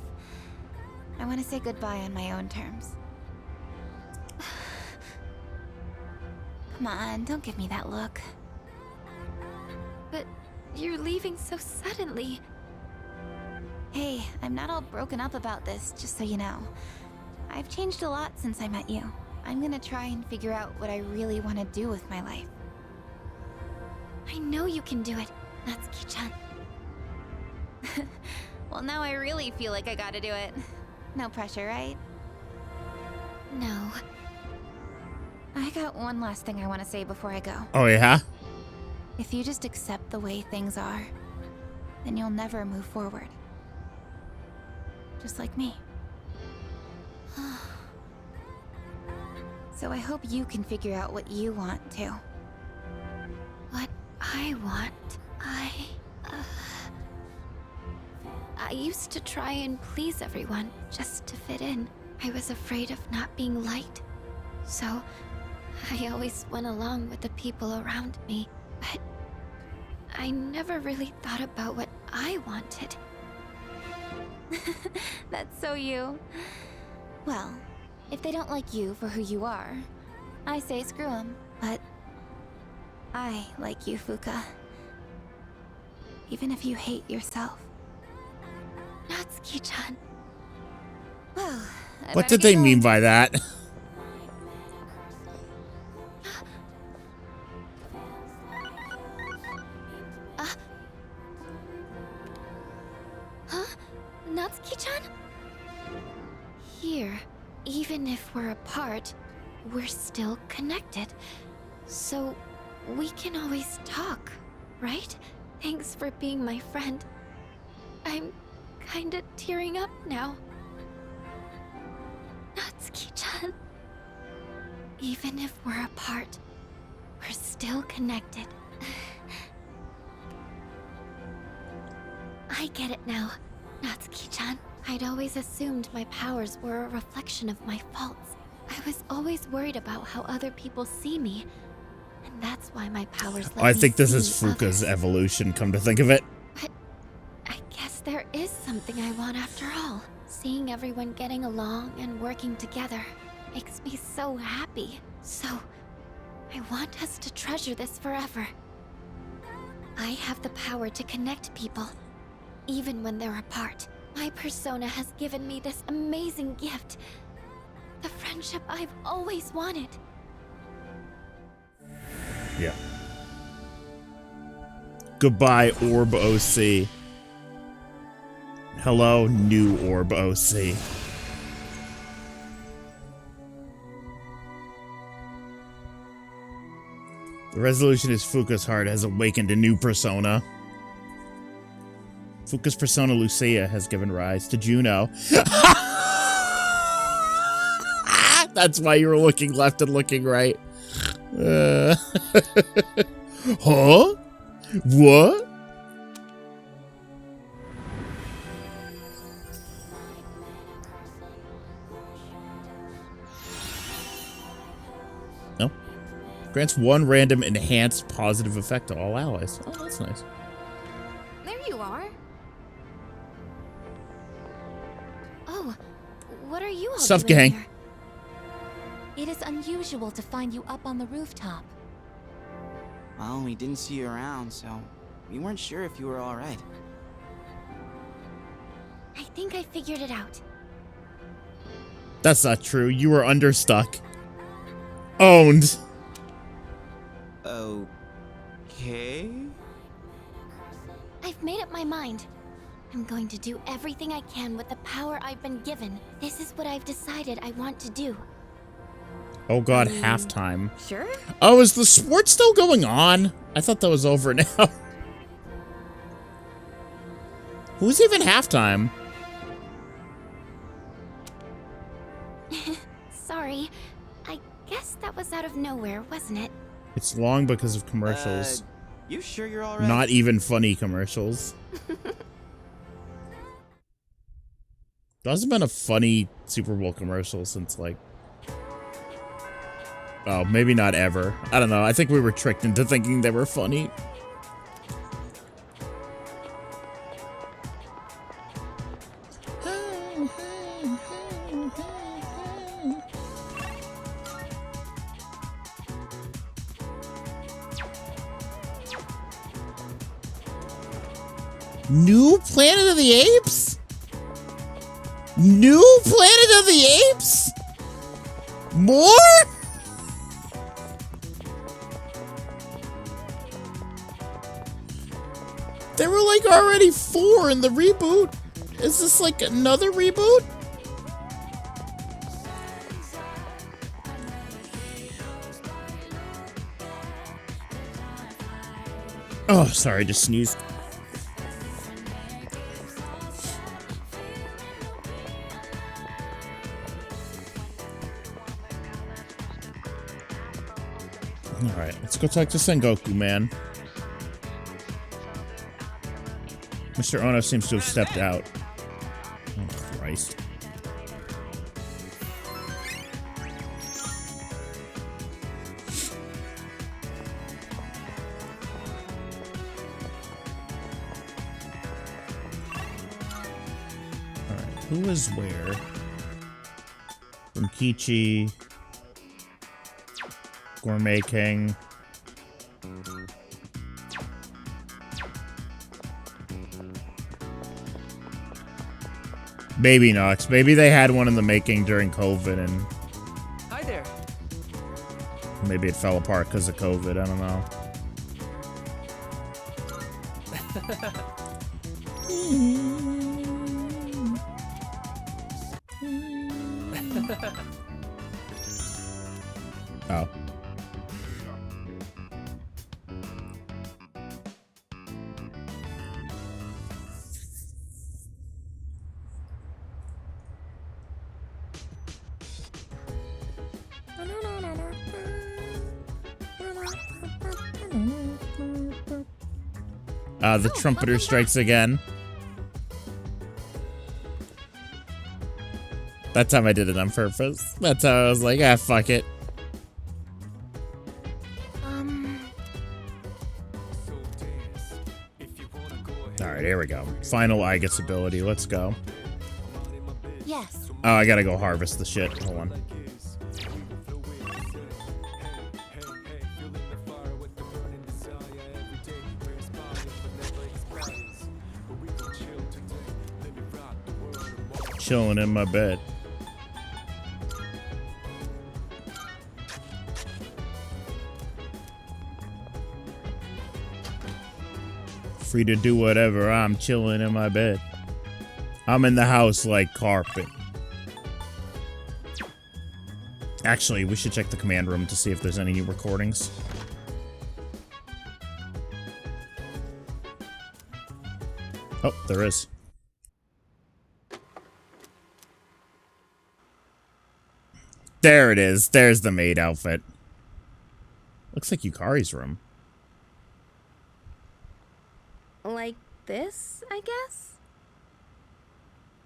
I want to say goodbye on my own terms. Come on, don't give me that look. But you're leaving so suddenly. Hey, I'm not all broken up about this, just so you know. I've changed a lot since I met you. I'm gonna try and figure out what I really want to do with my life. I know you can do it, Natsuki-chan. Well, now I really feel like I gotta do it. No pressure, right? No. I got one last thing I want to say before I go. Oh, yeah? If you just accept the way things are, then you'll never move forward. Just like me. So I hope you can figure out what you want too. What I I want. I used to try and please everyone just to fit in. I was afraid of not being liked. So, I always went along with the people around me. But I never really thought about what I wanted. That's so you. Well, if they don't like you for who you are, I say screw them. But I like you, Fuka. Even if you hate yourself. Natsuki-chan. Well, What did they mean by that? Huh? Natsuki-chan? Here, even if we're apart, we're still connected. So, we can always talk, right? Thanks for being my friend. I'm kinda tearing up now. Natsuki-chan. Even if we're apart, we're still connected. I get it now, Natsuki-chan. I'd always assumed my powers were a reflection of my faults. I was always worried about how other people see me. And that's why my powers let I me think this see is Fuka's others. evolution, come to think of it. But I guess there is something I want after all. Seeing everyone getting along and working together makes me so happy. So, I want us to treasure this forever. I have the power to connect people, even when they're apart. My persona has given me this amazing gift. The friendship I've always wanted. Yeah. Goodbye, Orb OC. Hello, new Orb OC. The resolution is Fuka's heart has awakened a new persona. Fuka's persona Lucia has given rise to Juno. That's why you were looking left and looking right. Huh? What? No. Grants one random enhanced positive effect to all allies. Oh, that's nice. There you are. Oh, what are you all Sup, doing gang? here? It is unusual to find you up on the rooftop. Well, we didn't see you around, so we weren't sure if you were all right. I think I figured it out. That's not true. You were understuck. Owned. Okay. I've made up my mind. I'm going to do everything I can with the power I've been given. This is what I've decided I want to do. Oh god, halftime. Sure? Oh, is the sport still going on? I thought that was over now. Who's even halftime? Sorry. I guess that was out of nowhere, wasn't it? It's long because of commercials. You sure you're all right? Not even funny commercials. There hasn't been a funny Super Bowl commercial since, like... Oh, maybe not ever. I don't know. I think we were tricked into thinking they were funny. New Planet of the Apes? New Planet of the Apes? More? There were like already 4 in the reboot. Is this like another reboot? Oh, sorry, I just sneezed. Alright, let's go talk to Sengoku, man. Mr. Ono seems to have stepped out. Oh, Christ. Alright, who is where? Bunkichi. Gourmet King. Baby Knox. Maybe they had one in the making during COVID and Hi there. maybe it fell apart because of COVID. I don't know. Oh. The trumpeter strikes again. That time I did it on purpose. That's how I was like, ah, fuck it. Alright, here we go. Final Aegis ability. Let's go. Yes. Oh, I gotta go harvest the shit. Hold on. Chilling in my bed. Free to do whatever. I'm chilling in my bed. I'm in the house like carpet. Actually, we should check the command room to see if there's any new recordings. Oh, there is. There it is. There's the maid outfit. Looks like Yukari's room. Like this, I guess?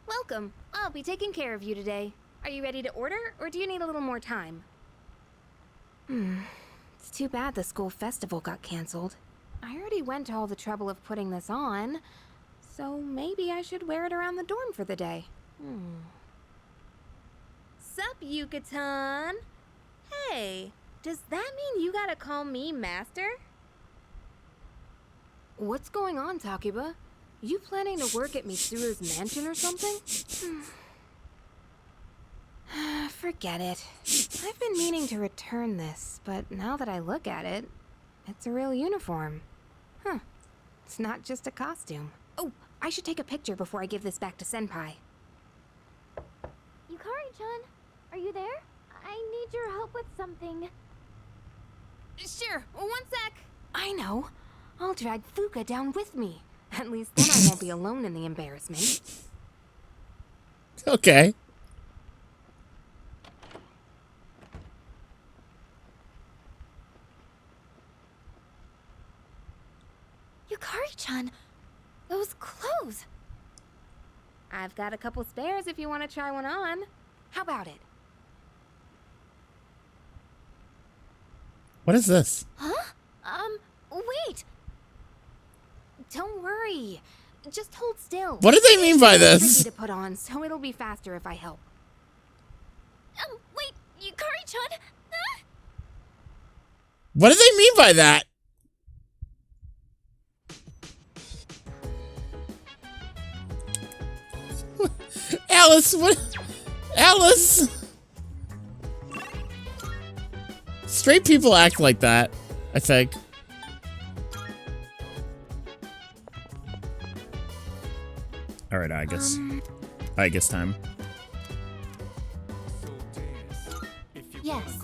Welcome. I'll be taking care of you today. Are you ready to order, or do you need a little more time? It's too bad the school festival got canceled. I already went to all the trouble of putting this on, so maybe I should wear it around the dorm for the day. Sup, Yuka-tan? Hey, does that mean you gotta call me Master? What's going on, Takiba? You planning to work at Mitsuru's mansion or something? Forget it. I've been meaning to return this, but now that I look at it, it's a real uniform. Huh. It's not just a costume. Oh, I should take a picture before I give this back to Senpai. Yukari-chan, are you there? I need your help with something. Sure, 1 sec. I know. I'll drag Fuka down with me. At least then I won't be alone in the embarrassment. Okay. Yukari-chan, those clothes. I've got a couple spares if you want to try one on. How about it? What is this? Huh? Wait. Don't worry. Just hold still. What do they mean by this? To put on, so it'll be faster if I help. Wait, Yukari-chan. What do they mean by that? Alice, what? Alice! Straight people act like that, I think. Alright, I guess time. Yes.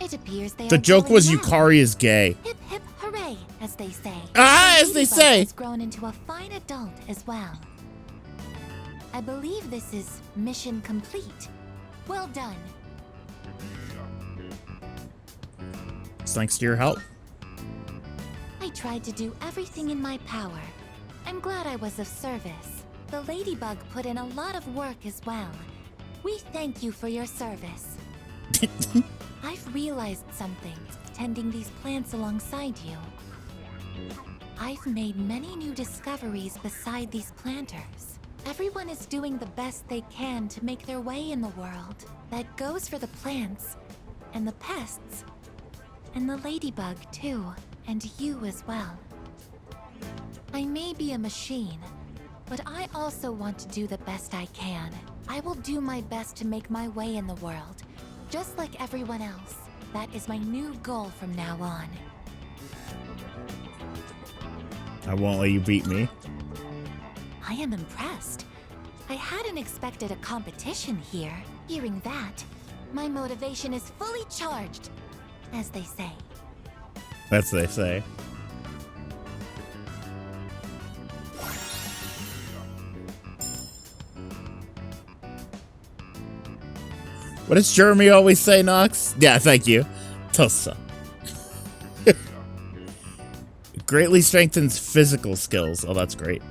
It appears they The are joke was going well. Yukari is gay. Hip hip hooray, as they say. Ah, as The they ladybug say. has grown into a fine adult as well. I believe this is mission complete. Well done. Thanks to your help. I tried to do everything in my power. I'm glad I was of service. The Ladybug put in a lot of work as well. We thank you for your service. I've realized something, tending these plants alongside you. I've made many new discoveries beside these planters. Everyone is doing the best they can to make their way in the world. That goes for the plants, and the pests, and the Ladybug too, and you as well. I may be a machine, but I also want to do the best I can. I will do my best to make my way in the world, just like everyone else. That is my new goal from now on. I won't let you beat me. I am impressed. I hadn't expected a competition here. Hearing that, my motivation is fully charged, as they say. That's what they say. What does Jeremy always say, Nox? Yeah, thank you. Tossa. Greatly strengthens physical skills. Oh, that's great.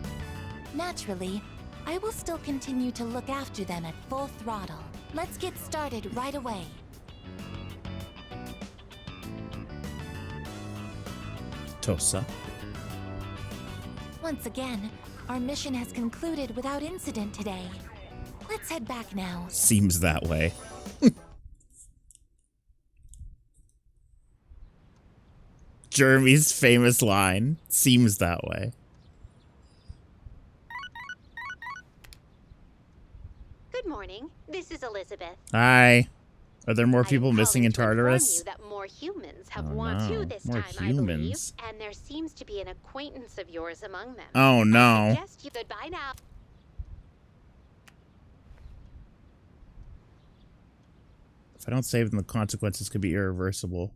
Naturally, I will still continue to look after them at full throttle. Let's get started right away. Tossa. Once again, our mission has concluded without incident today. Let's head back now. Seems that way. Jeremy's famous line. Seems that way. Good morning. This is Elizabeth. Hi. Are there more people missing in Tartarus? You that more humans have Oh, want no. you this More time, I believe, humans. and there seems to be an acquaintance of yours among them. Oh, no. I suggest you goodbye now. If I don't save them, the consequences could be irreversible.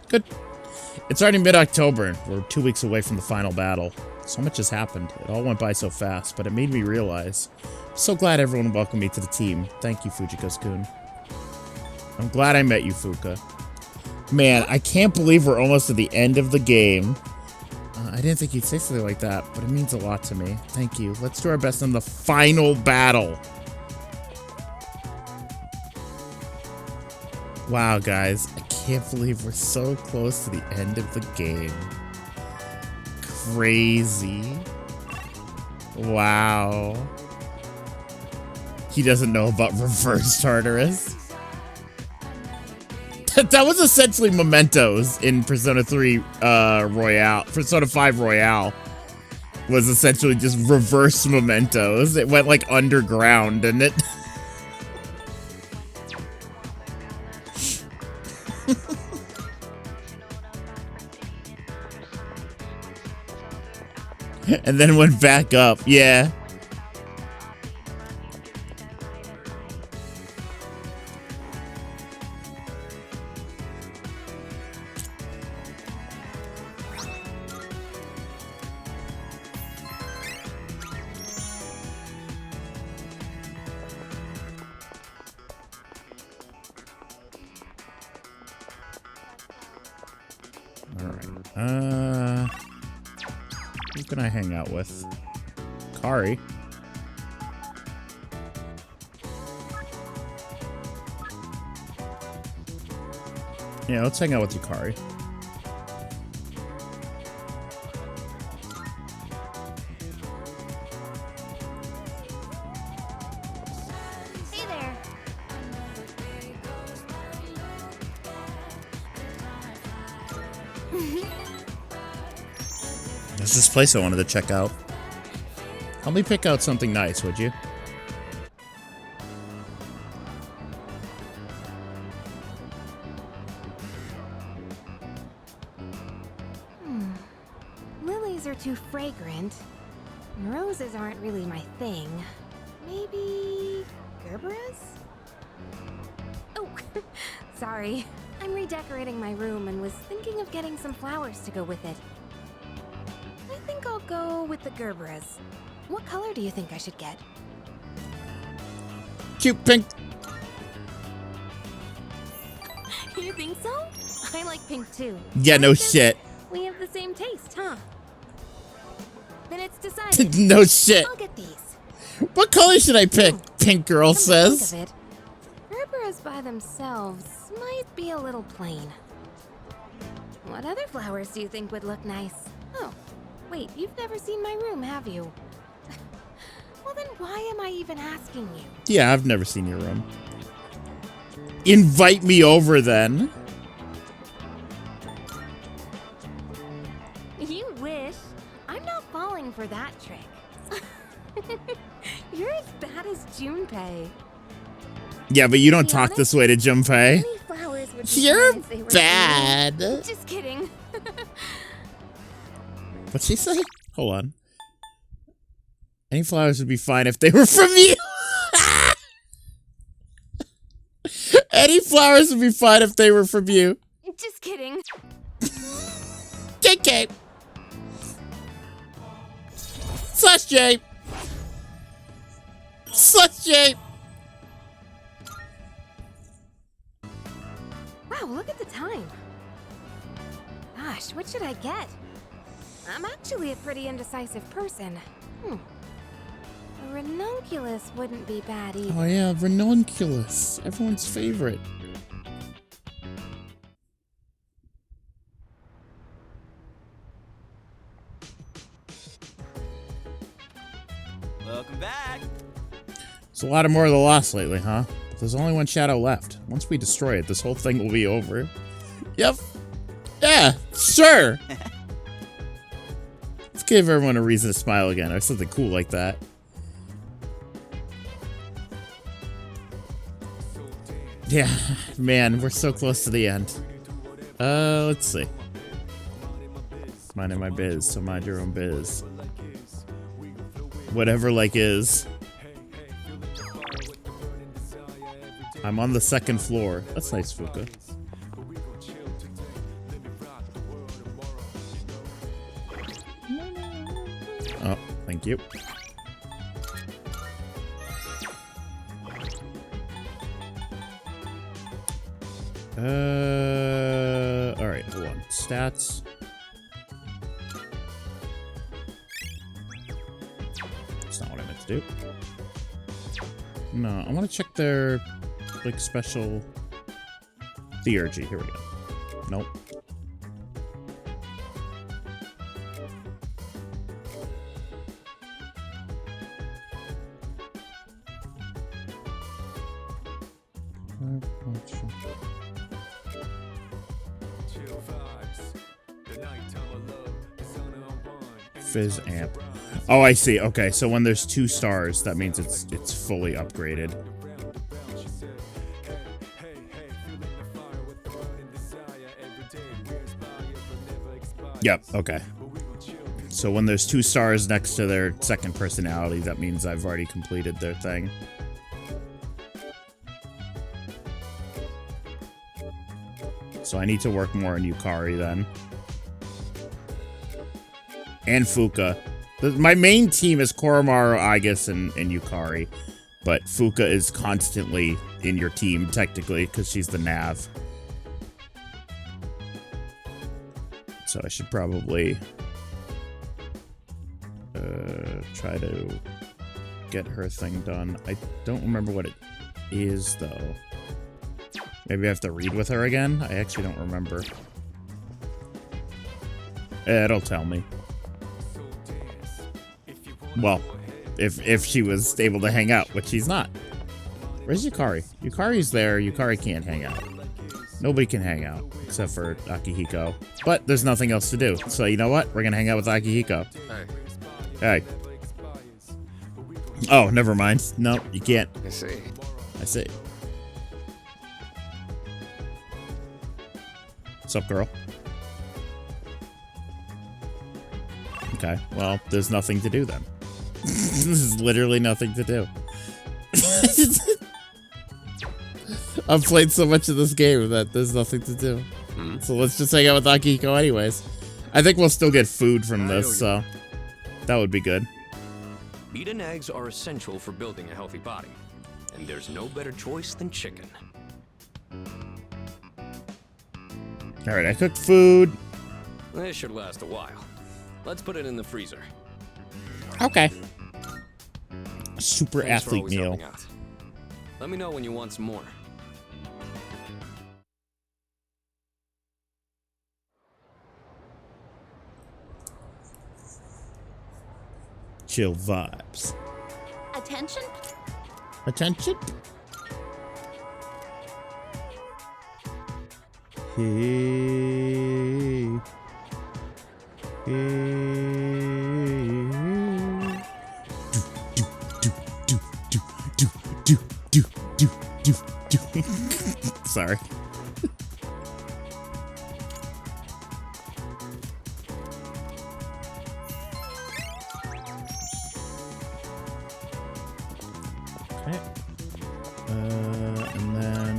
Good. It's already mid-October. We're 2 weeks away from the final battle. So much has happened. It all went by so fast, but it made me realize. I'm so glad everyone welcomed me to the team. Thank you, Fujiko-kun. I'm glad I met you, Fuka. Man, I can't believe we're almost at the end of the game. I didn't think you'd say something like that, but it means a lot to me. Thank you. Let's do our best in the final battle. Wow, guys. I can't believe we're so close to the end of the game. Crazy. Wow. He doesn't know about reverse Tartarus. That was essentially Mementos in Persona 3 Royale. Persona 5 Royale was essentially just reverse Mementos. It went like underground, didn't it? And then went back up. Yeah. Who can I hang out with? Kari. Yeah, let's hang out with Yukari. Hey there. There's this place I wanted to check out. Help me pick out something nice, would you? Lilies are too fragrant. And roses aren't really my thing. Maybe Gerberas? Oh, sorry. I'm redecorating my room and was thinking of getting some flowers to go with it. I think I'll go with the Gerberas. What color do you think I should get? Cute pink. You think so? I like pink too. Yeah, no shit. We have the same taste, huh? Then it's decided. No shit. I'll get these. What color should I pick? Pink girl says. Think of it, Herbaras by themselves might be a little plain. What other flowers do you think would look nice? Oh, wait, you've never seen my room, have you? Well, then why am I even asking you? Yeah, I've never seen your room. Invite me over then. You wish. I'm not falling for that trick. You're as bad as Junpei. Yeah, but you don't talk this way to Junpei. Any flowers would be You're fine if they were bad. from you. Just kidding. What'd she say? Hold on. Any flowers would be fine if they were from you. Any flowers would be fine if they were from you. Just kidding. JK. Slash J. Slash J. Wow, look at the time. Gosh, what should I get? I'm actually a pretty indecisive person. A ranunculus wouldn't be bad either. Oh yeah, ranunculus. Everyone's favorite. Welcome back. There's a lot of more of the Lost lately, huh? But there's only one shadow left. Once we destroy it, this whole thing will be over. Yep. Yeah, sure. Let's give everyone a reason to smile again, or something cool like that. Yeah, man, we're so close to the end. Let's see. Minding my biz, so mind your own biz. Whatever like is. I'm on the second floor. That's nice, Fuka. Oh, thank you. Alright, hold on. Stats. That's not what I meant to do. No, I want to check their, like, special theurgy. Here we go. Nope. Fizz amp. Oh, I see. Okay, so when there's 2 stars, that means it's fully upgraded. Yep, okay. So when there's 2 stars next to their second personality, that means I've already completed their thing. So I need to work more on Yukari then. And Fuka. My main team is Koromaru, Aigis, and Yukari. But Fuka is constantly in your team, technically, because she's the nav. So I should probably try to get her thing done. I don't remember what it is, though. Maybe I have to read with her again? I actually don't remember. It'll tell me. Well, if she was able to hang out, which she's not. Where's Yukari? Yukari's there. Yukari can't hang out. Nobody can hang out, except for Akihiko. But there's nothing else to do. So you know what? We're gonna hang out with Akihiko. Hey. Oh, never mind. No, you can't. I see. I see. What's up, girl? Okay, well, there's nothing to do then. This is literally nothing to do. I've played so much of this game that there's nothing to do. So let's just hang out with Akihiko anyways. I think we'll still get food from this, so that would be good. Meat and eggs are essential for building a healthy body, and there's no better choice than chicken. All right, I cooked food. This should last a while. Let's put it in the freezer. Okay. Super Thanks for athlete always meal. helping out. Let me know when you want some more. Chill vibes. Attention? Attention. Hey. Sorry. Okay. And then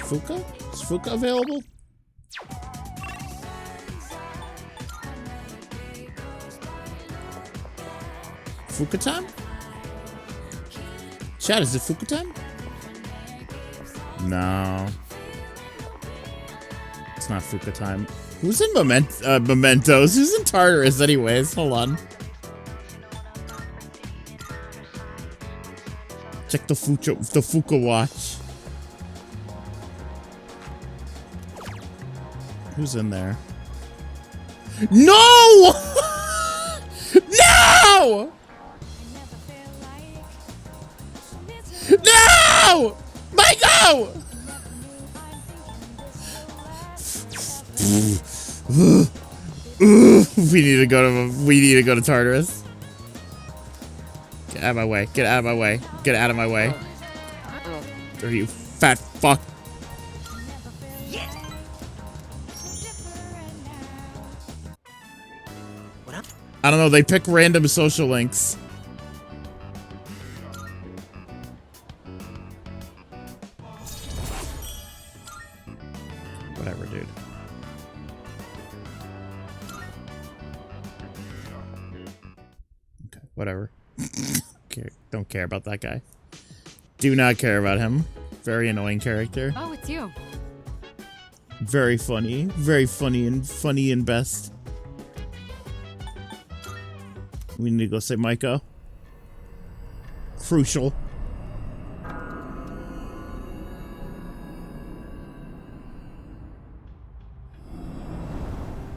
Fuka? Is Fuka available? Fuka time? Chat, is it Fuka time? No. It's not Fuka time. Who's in Mementos? Who's in Tartarus anyways? Hold on. Check the Fuka watch. Who's in there? No! No! No! Michael! We need to go to Tartarus. Get out of my way. Get out of my way. Get out of my way. Are you fat fuck? I don't know, they pick random social links. Whatever, dude. Okay, whatever. Don't care about that guy. Do not care about him. Very annoying character. Oh, it's you. Very funny. Very funny and best. We need to go say Maiko. Crucial.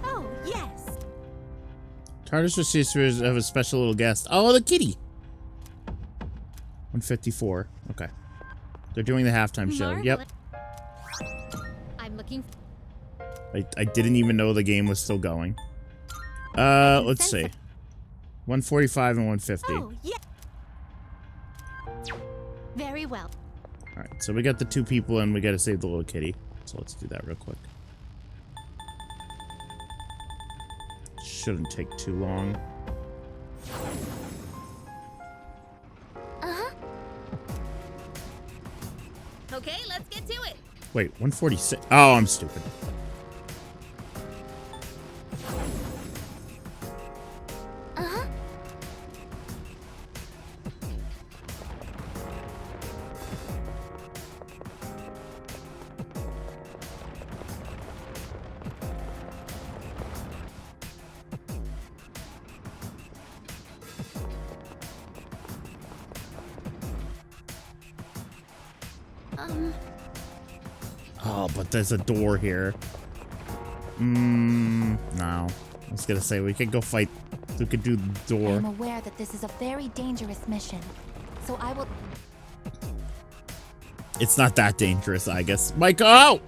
Oh, yes. Tartarus receives of a special little guest. Oh, the kitty. 154. Okay. They're doing the halftime show. Yep. I'm looking. I didn't even know the game was still going. Let's see. 145 and 150. Oh, yeah. Very well. Alright, so we got the two people and we gotta save the little kitty. So let's do that real quick. Shouldn't take too long. Uh-huh. Okay, let's get to it. Wait, 146. Oh, I'm stupid. Uh-huh. Oh, but there's a door here. No. I was gonna say, we could go fight. We could do the door. I'm aware that this is a very dangerous mission, so I will... It's not that dangerous, I guess. Michael!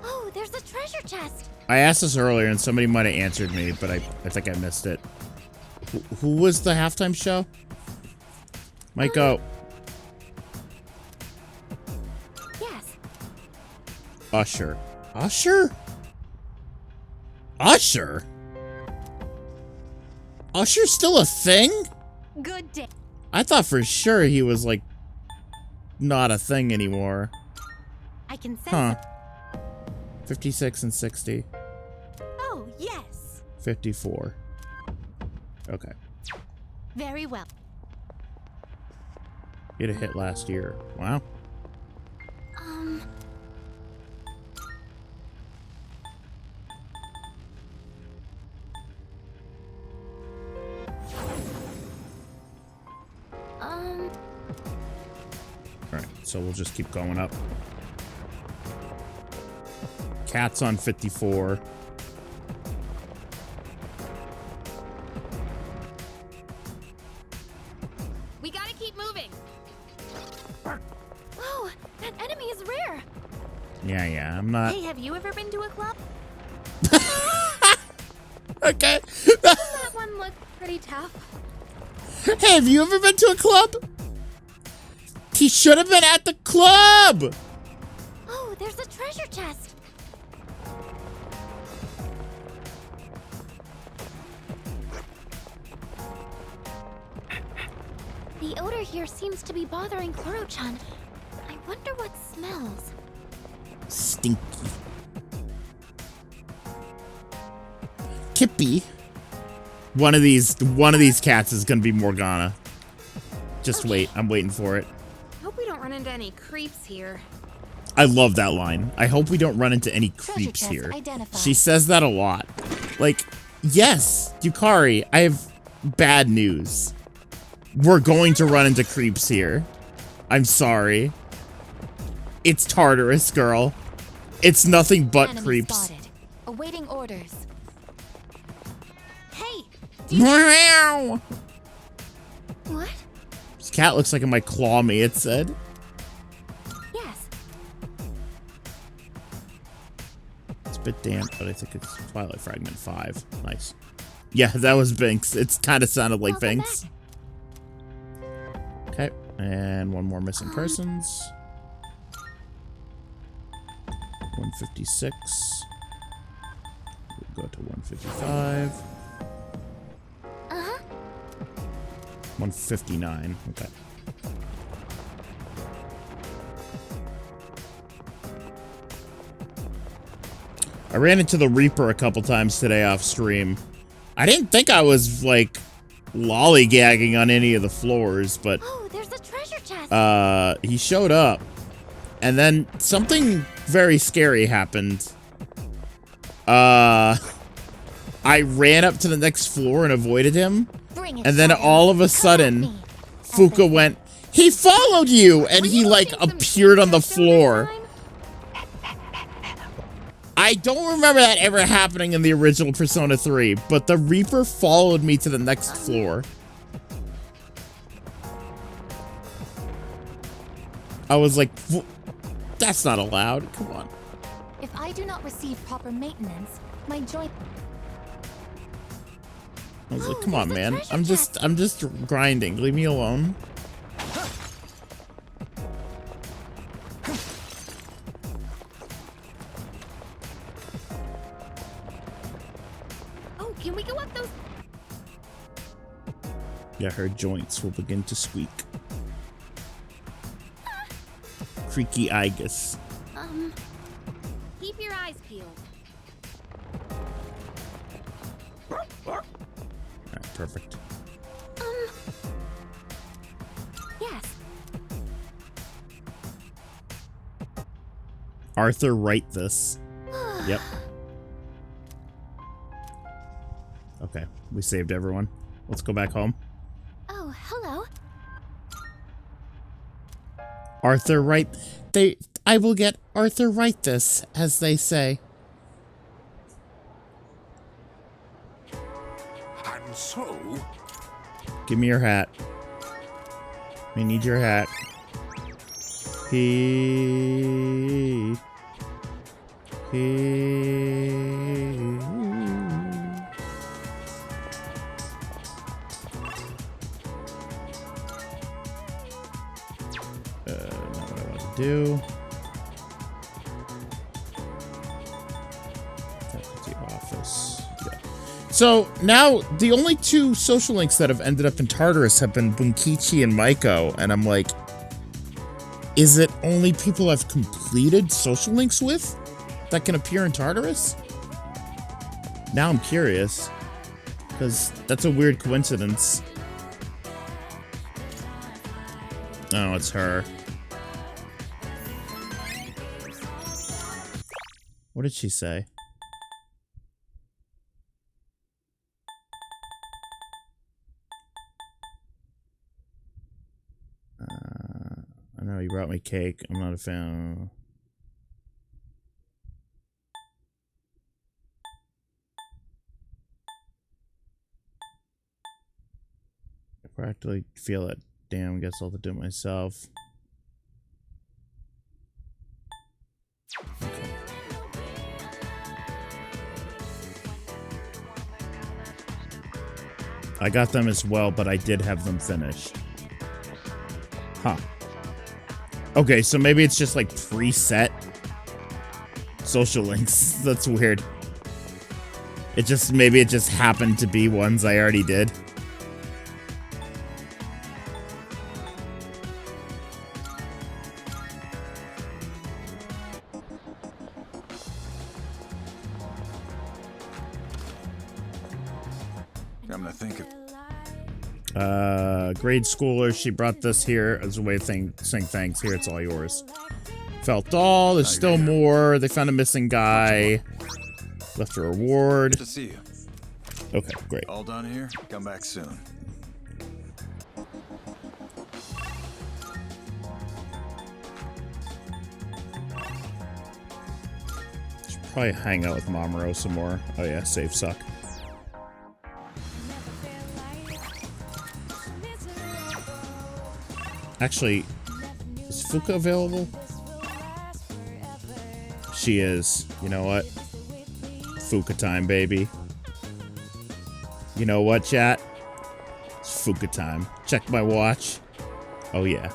Oh, there's a treasure chest. I asked this earlier and somebody might have answered me, but I think I missed it. Who was the halftime show? Michael. Yes. Usher. Usher? Usher? Usher's still a thing? Good day. I thought for sure he was like not a thing anymore. I can sense. Huh. 56 and 60. Oh, yes. 54. Okay. Very well. You had a hit last year. Wow. Alright, so we'll just keep going up. Cat's on 54. We gotta keep moving. Whoa, that enemy is rare. Yeah, I'm not... Hey, have you ever been to a club? Okay. That one looked pretty tough. Hey, have you ever been to a club? He should have been at the club! Oh, there's a treasure chest. The odor here seems to be bothering Kuro-chan. I wonder what smells. Stinky. Kippy. One of these cats is gonna be Morgana. Just wait, I'm waiting for it. Hope we don't run into any creeps here. I love that line. I hope we don't run into any creeps chest here. identified. She says that a lot. Like, yes, Yukari, I have bad news. We're going to run into creeps here. I'm sorry. It's Tartarus, girl. It's nothing but Enemy creeps. spotted. Awaiting orders. Hey! Meow. What? This cat looks like it might claw me, it said. Yes. It's a bit damp, but I think it's Twilight Fragment 5. Nice. Yeah, that was Binks. It kind of sounded like Binks. Okay, and one more missing persons. 156. We'll go to 155. 159. Okay. I ran into the Reaper a couple times today off stream. I didn't think I was, like, lollygagging on any of the floors, but Oh, there's a treasure chest. he showed up. And then something very scary happened. I ran up to the next floor and avoided him. And then all of a sudden, Fuka went, "He followed you!" And he, like, appeared on the floor. I don't remember that ever happening in the original Persona 3, but the Reaper followed me to the next floor. I was like, that's not allowed. Come on. If I do not receive proper maintenance, my joint... I was like, come on, man. I'm just grinding. Leave me alone. Oh, can we go up those? Yeah, her joints will begin to squeak. Creaky Igus. Keep your eyes peeled. Alright, perfect. Yes. Arthur, write this. Yep. Okay, we saved everyone. Let's go back home. Oh, hello. Arthur, write... I will get Arthur, write this, as they say. And so, Give me your hat. I need your hat. He... Not what I want to do. Faculty office. Yeah. So now the only two social links that have ended up in Tartarus have been Bunkichi and Maiko, and I'm like, is it only people I've completed social links with that can appear in Tartarus? Now I'm curious. Because that's a weird coincidence. Oh, it's her. What did she say? I know you brought me cake. I'm not a fan. I practically feel it. Damn, guess I'll have to do it myself. I got them as well, but I did have them finished. Huh. Okay, so maybe it's just like preset social links. That's weird. Maybe it just happened to be ones I already did. Come to think of Grade schooler, she brought this here as a way of saying thanks. Here, it's all yours. Felt all, there's still more. They found a missing guy. Left a reward. Good to see you. Okay, great. All done here? Come back soon. Should probably hang out with Mamoru some more. Oh yeah, save suck. Actually, is Fuka available? She is. You know what? Fuka time, baby. You know what, chat? It's Fuka time. Check my watch. Oh yeah.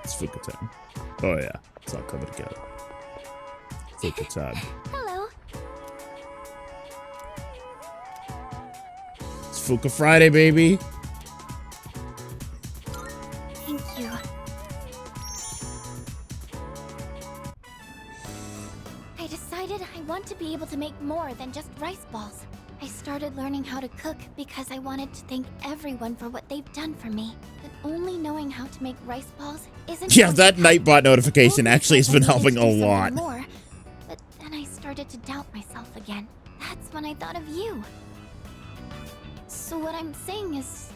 It's Fuka time. Oh yeah. It's all coming together. Fuka time. Hello. It's Fuka Friday, baby. Thank you. I decided I want to be able to make more than just rice balls. I started learning how to cook because I wanted to thank everyone for what they've done for me. But only knowing how to make rice balls isn't... Yeah, that Nightbot notification actually has been helping a lot. More, but then I started to doubt myself again. That's when I thought of you. So what I'm saying is,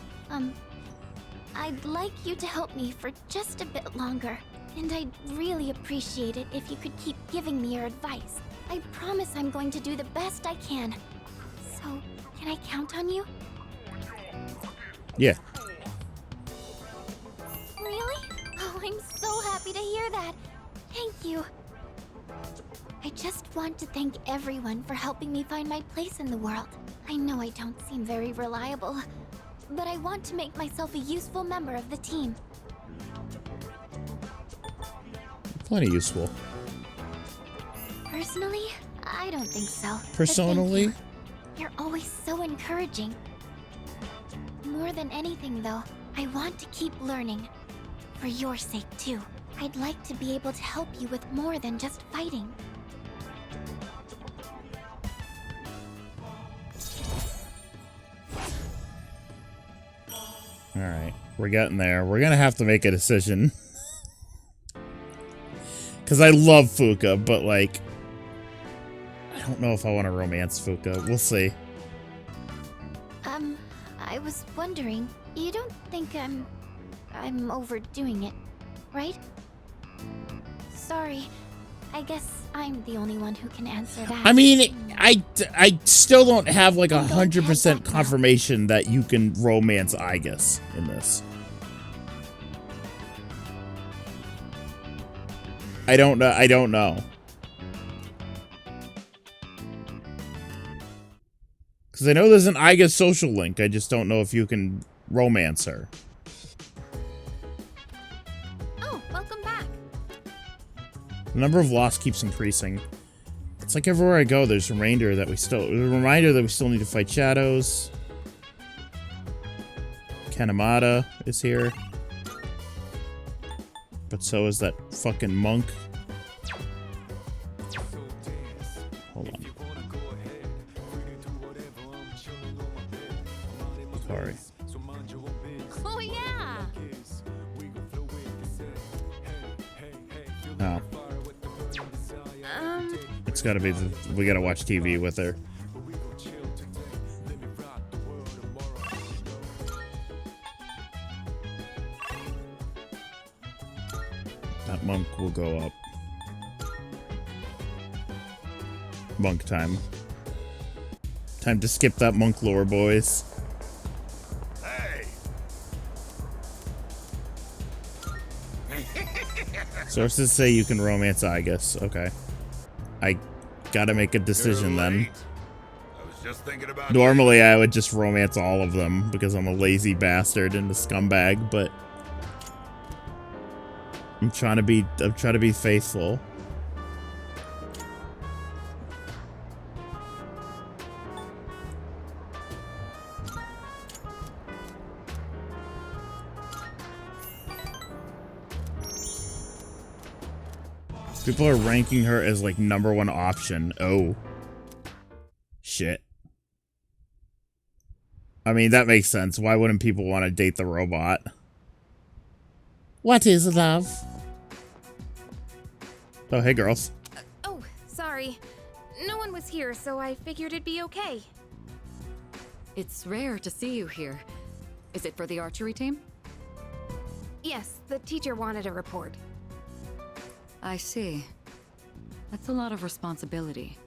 I'd like you to help me for just a bit longer. And I'd really appreciate it if you could keep giving me your advice. I promise I'm going to do the best I can. So, can I count on you? Yeah. Really? Oh, I'm so happy to hear that. Thank you. I just want to thank everyone for helping me find my place in the world. I know I don't seem very reliable, but I want to make myself a useful member of the team. Plenty useful. Personally, I don't think so. Personally? You're always so encouraging. More than anything, though, I want to keep learning. For your sake, too. I'd like to be able to help you with more than just fighting. Alright, we're getting there. We're gonna have to make a decision. Because I love Fuka, but like... I don't know if I want to romance Fuka. We'll see. I was wondering, you don't think I'm overdoing it, right? Sorry, I guess I'm the only one who can answer that. I mean, I still don't have like 100% confirmation that you can romance Aigis in this. I don't know. Because I know there's an Aigis social link. I just don't know if you can romance her. Oh, welcome back. The number of lost keeps increasing. It's like everywhere I go, there's a reminder that we still need to fight shadows. Kanemata is here. But so is that fucking monk. Hold on. Sorry. Oh, yeah! Oh. It's gotta be we gotta watch TV with her. That monk will go up. Monk time. Time to skip that monk lore, boys. Hey! Sources say you can romance Aigis. Okay. I gotta make a decision then. I was just thinking about Normally I would just romance all of them because I'm a lazy bastard and a scumbag, but I'm trying to be faithful. People are ranking her as like #1 option. Oh. Shit. I mean, that makes sense. Why wouldn't people want to date the robot? What is love? Oh, hey, girls. Oh, sorry. No one was here, so I figured it'd be okay. It's rare to see you here. Is it for the archery team? Yes, the teacher wanted a report. I see. That's a lot of responsibility.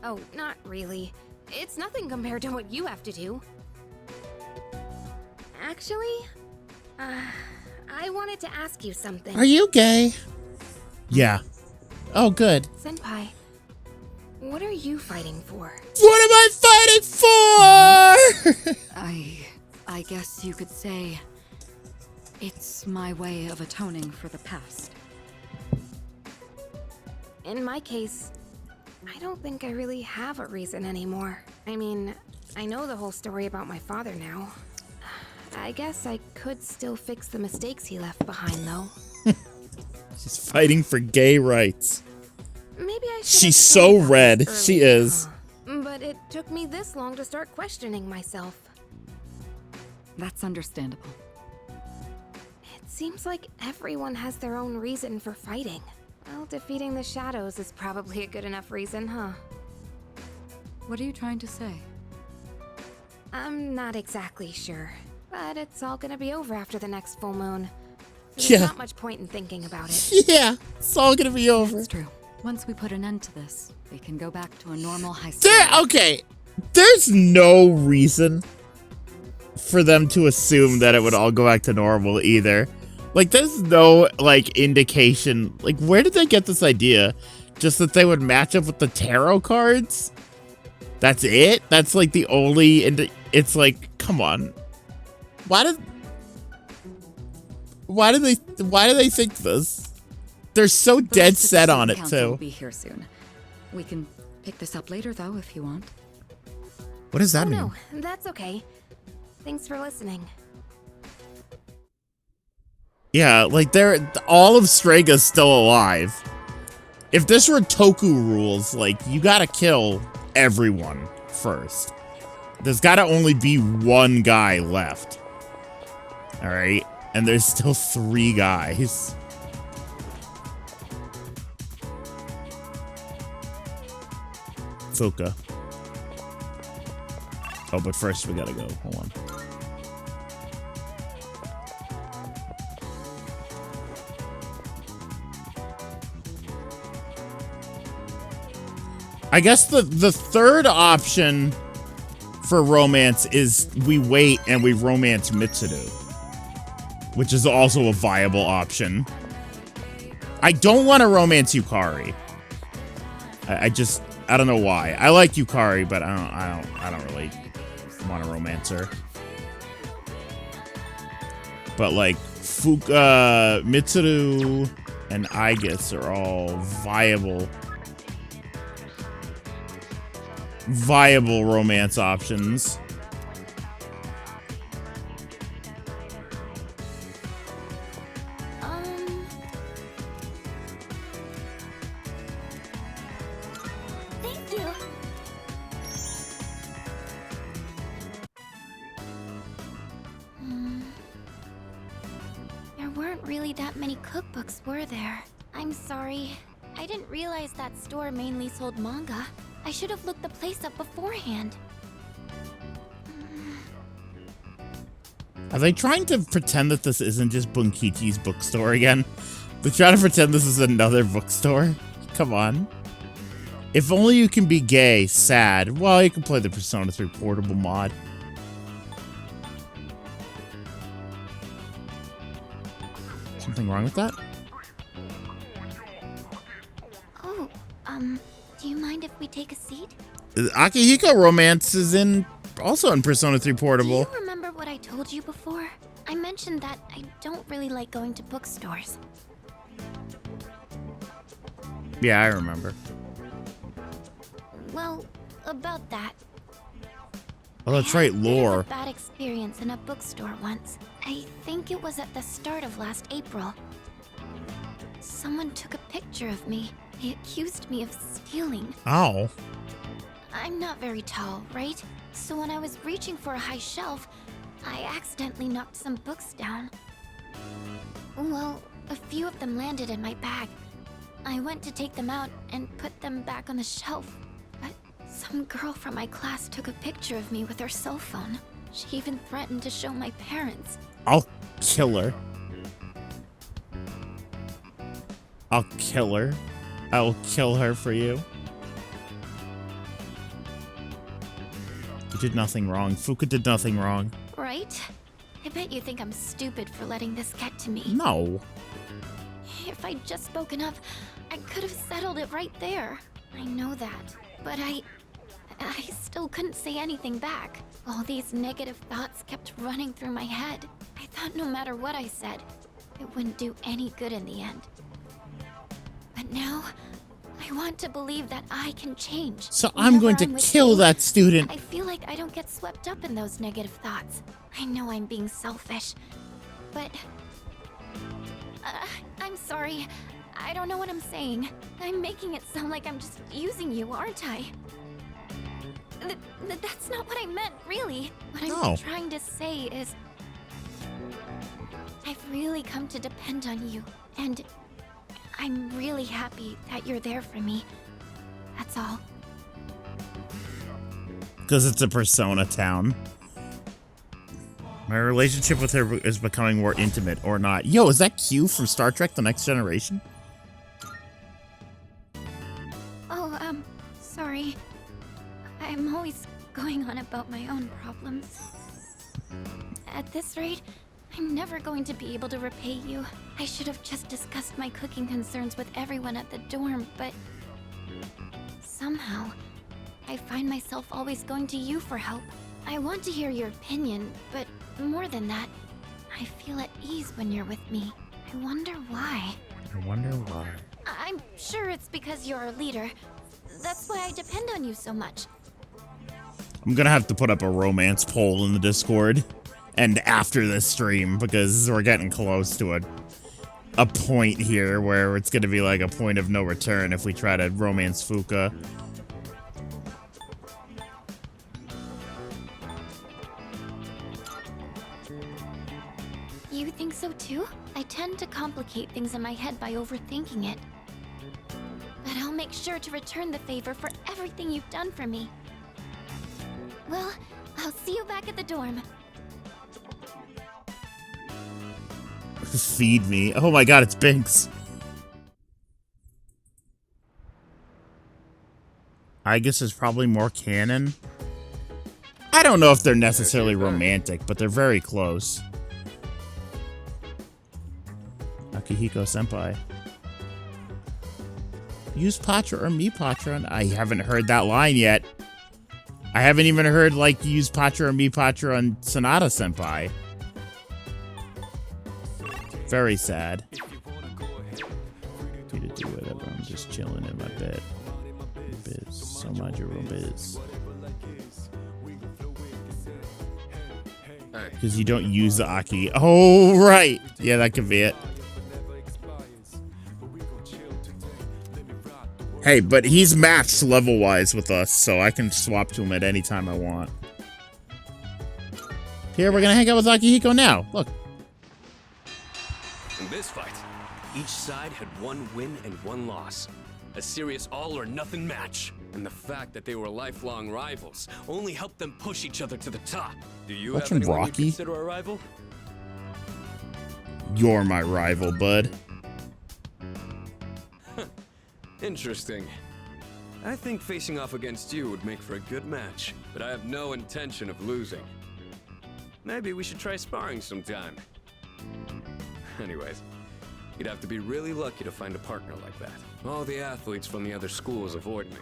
Oh, not really. It's nothing compared to what you have to do. Actually, I wanted to ask you something. Are you gay? Yeah. Oh, good. Senpai, what are you fighting for? What am I fighting for? I guess you could say it's my way of atoning for the past. In my case, I don't think I really have a reason anymore. I mean, I know the whole story about my father now. I guess I could still fix the mistakes he left behind, though. She's fighting for gay rights. Maybe I should. She's so red. She is. But it took me this long to start questioning myself. That's understandable. It seems like everyone has their own reason for fighting. Well, defeating the shadows is probably a good enough reason, huh? What are you trying to say? I'm not exactly sure, but it's all gonna be over after the next full moon. So Yeah. There's not much point in thinking about it. Yeah, it's all gonna be over. That's true. Once we put an end to this, we can go back to a normal high school. Okay, there's no reason for them to assume that it would all go back to normal either. Like, there's no, like, indication. Like, where did they get this idea? Just that they would match up with the tarot cards? That's it? That's, like, the only... It's like, come on. Why do they think this? They're so dead set on it, Council will too. be here soon. We can pick this up later, though, if you want. What does that mean? No, that's okay. Thanks for listening. Yeah, like all of Strega's still alive. If this were Toku rules, like, you gotta kill everyone first. There's gotta only be one guy left. Alright? And there's still 3 guys. Fuka. Oh, but first we gotta go. Hold on. I guess the third option for romance is we wait and we romance Mitsuru, which is also a viable option. I don't want to romance Yukari. I don't know why. I like Yukari, but I don't really want to romance her. But like Fuka, Mitsuru, and Aigis are all viable romance options. Thank you. weren't really that many cookbooks, were there? I'm sorry. I didn't realize that store mainly sold manga. I should have looked the place up beforehand. Are they trying to pretend that this isn't just Bunkichi's bookstore again? They're trying to pretend this is another bookstore? Come on. If only you can be gay, sad. Well, you can play the Persona 3 portable mod. Something wrong with that? Oh, do you mind if we take a seat? Akihiko romance is also in Persona 3 portable. Do you remember what I told you before? I mentioned that I don't really like going to bookstores. Yeah, I remember. Well, about that. Oh, that's right, I had lore. a bad experience in a bookstore once. I think it was at the start of last April. Someone took a picture of me. They accused me of stealing. Oh. I'm not very tall, right? So when I was reaching for a high shelf, I accidentally knocked some books down. Well, a few of them landed in my bag. I went to take them out and put them back on the shelf. But some girl from my class took a picture of me with her cell phone. She even threatened to show my parents. I'll kill her. I'll kill her. I will kill her for you. You did nothing wrong. Fuka did nothing wrong. Right? I bet you think I'm stupid for letting this get to me. No. If I'd just spoken up, I could have settled it right there. I know that. But I still couldn't say anything back. All these negative thoughts kept running through my head. I thought no matter what I said, it wouldn't do any good in the end. But now, I want to believe that I can change. So I'm going to kill that student. I feel like I don't get swept up in those negative thoughts. I know I'm being selfish, but... I'm sorry. I don't know what I'm saying. I'm making it sound like I'm just using you, aren't I? That's not what I meant, really. What I'm trying to say is... I've really come to depend on you, and I'm really happy that you're there for me. That's all. Because it's a Persona town. My relationship with her is becoming more intimate, or not. Yo, is that Q from Star Trek The Next Generation? Oh, sorry. I'm always going on about my own problems. At this rate, I'm never going to be able to repay you. I should have just discussed my cooking concerns with everyone at the dorm, but... somehow, I find myself always going to you for help. I want to hear your opinion, but more than that, I feel at ease when you're with me. I wonder why. I wonder why. I'm sure it's because you're a leader. That's why I depend on you so much. I'm gonna have to put up a romance poll in the Discord. And after this stream, because we're getting close to a point here where it's gonna be like a point of no return if we try to romance Fuka. You think so too? I tend to complicate things in my head by overthinking it. But I'll make sure to return the favor for everything you've done for me. Well, I'll see you back at the dorm. Feed me. Oh my god, it's Binks. I guess there's probably more canon. I don't know if they're necessarily romantic, but they're very close. Akihiko senpai. Use Patra or me Patra? I haven't heard that line yet. I haven't even heard, like, use Patra or me Patra on Sonata senpai. Very sad. Free to do whatever. I'm just chilling in my bed. Biz. So mind your own biz. Because you don't use the Aki. Oh, right. Yeah, that could be it. Hey, but he's matched level-wise with us, so I can swap to him at any time I want. Here, we're gonna hang out with Akihiko now. Look. in this fight. Each side had one win and one loss. A serious all-or-nothing match. And the fact that they were lifelong rivals only helped them push each other to the top. Do you have Watching anyone Rocky? you consider a rival? You're my rival, bud. Interesting. I think facing off against you would make for a good match, but I have no intention of losing. Maybe we should try sparring sometime. Anyways, you'd have to be really lucky to find a partner like that. All the athletes from the other schools avoid me,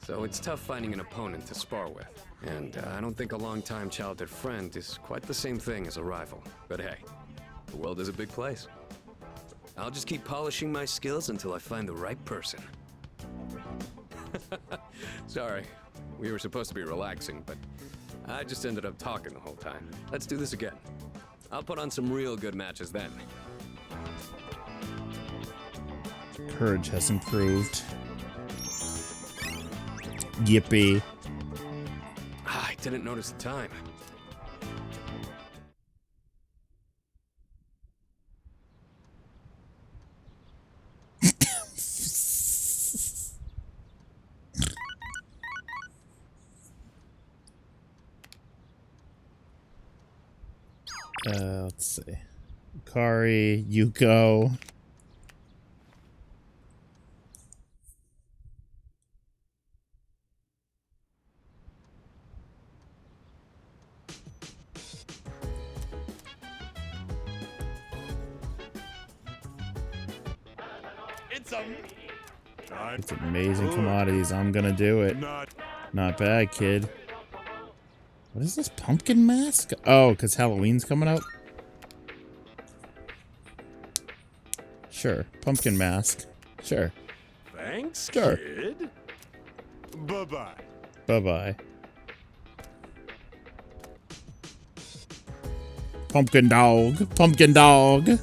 so it's tough finding an opponent to spar with. And I don't think a long-time childhood friend is quite the same thing as a rival. But hey, the world is a big place. I'll just keep polishing my skills until I find the right person. Sorry, we were supposed to be relaxing, but I just ended up talking the whole time. Let's do this again. I'll put on some real good matches then. Courage has improved. Yippee. I didn't notice the time. Let's see. Kari, Yuko. It's amazing commodities. I'm gonna do it. Not bad, kid. What is this pumpkin mask? Oh, because Halloween's coming up? Sure. Pumpkin mask. Sure. Thanks, Sure. kid. Bye-bye. Bye-bye. Pumpkin dog. Pumpkin dog.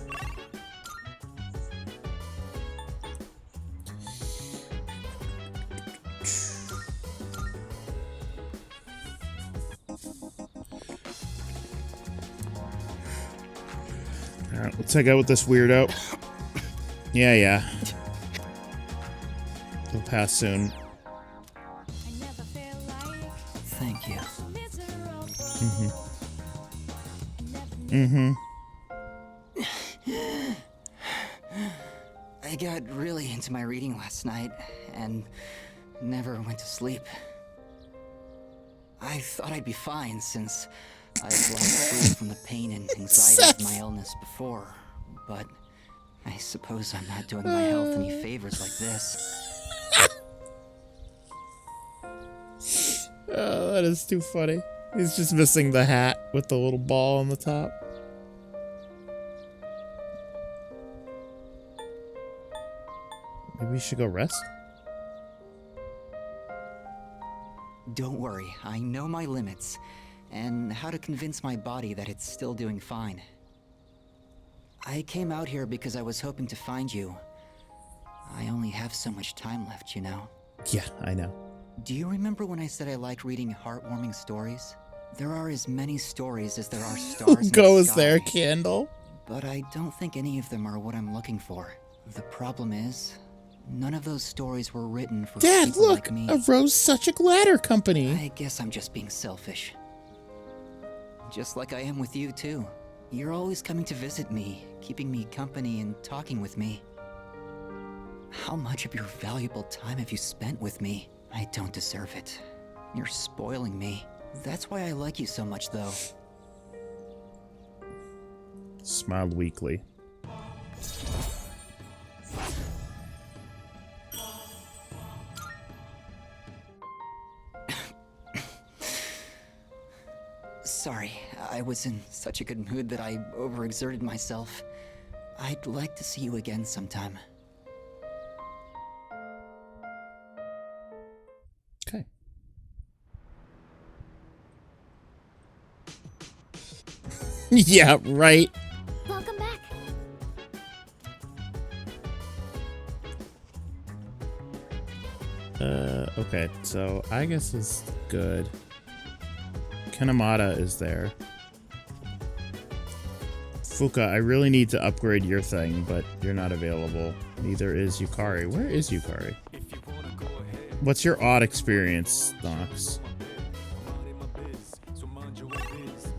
Alright, let's check out with this weirdo. Yeah. He'll pass soon. Thank you. I got really into my reading last night and never went to sleep. I thought I'd be fine since I've lost free from the pain and anxiety of my illness before, but I suppose I'm not doing my health any favors like this. Oh, that is too funny. He's just missing the hat with the little ball on the top. Maybe we should go rest? Don't worry, I know my limits, and how to convince my body that it's still doing fine. I came out here because I was hoping to find you. I only have so much time left, you know. Yeah, I know. Do you remember when I said I like reading heartwarming stories? There are as many stories as there are stars in the Goes sky, there, Candle. but I don't think any of them are what I'm looking for. The problem is, none of those stories were written for Dad, people look! like me. A Rose Such a Ladder Company. I guess I'm just being selfish. Just like I am with you, too. You're always coming to visit me, keeping me company and talking with me. How much of your valuable time have you spent with me? I don't deserve it. You're spoiling me. That's why I like you so much, though. Smiled weakly. Sorry, I was in such a good mood that I overexerted myself. I'd like to see you again sometime. Okay. Yeah, right. Welcome back. Okay, so I guess it's good. Kanemata is there. Fuka, I really need to upgrade your thing, but you're not available. Neither is Yukari. Where is Yukari? What's your odd experience, Nox?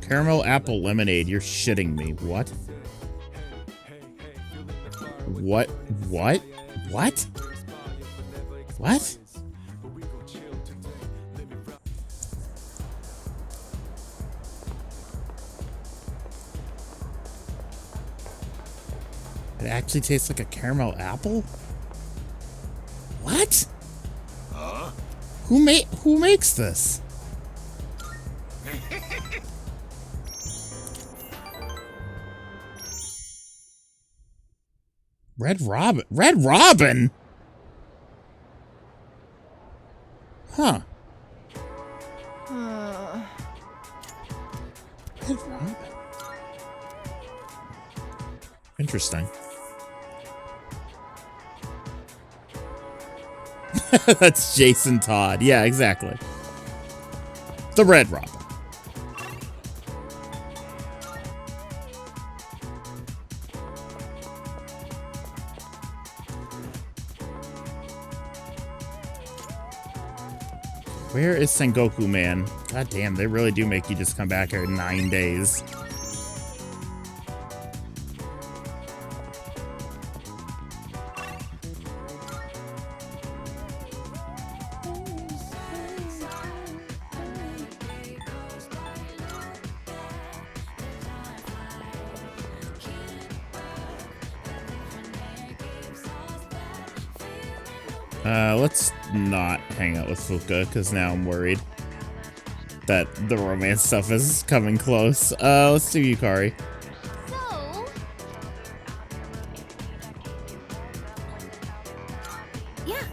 Caramel apple lemonade. You're shitting me. What? What? What? What? What? It actually tastes like a caramel apple? What? Huh? Who makes this? Red Robin? Red Robin? Huh. Red Robin. Interesting. That's Jason Todd. Yeah, exactly. The Red Robin. Where is Sengoku, man? God damn, they really do make you just come back here in 9 days. Let's not hang out with Fuka, because now I'm worried that the romance stuff is coming close. Let's do Yukari. So... yeah.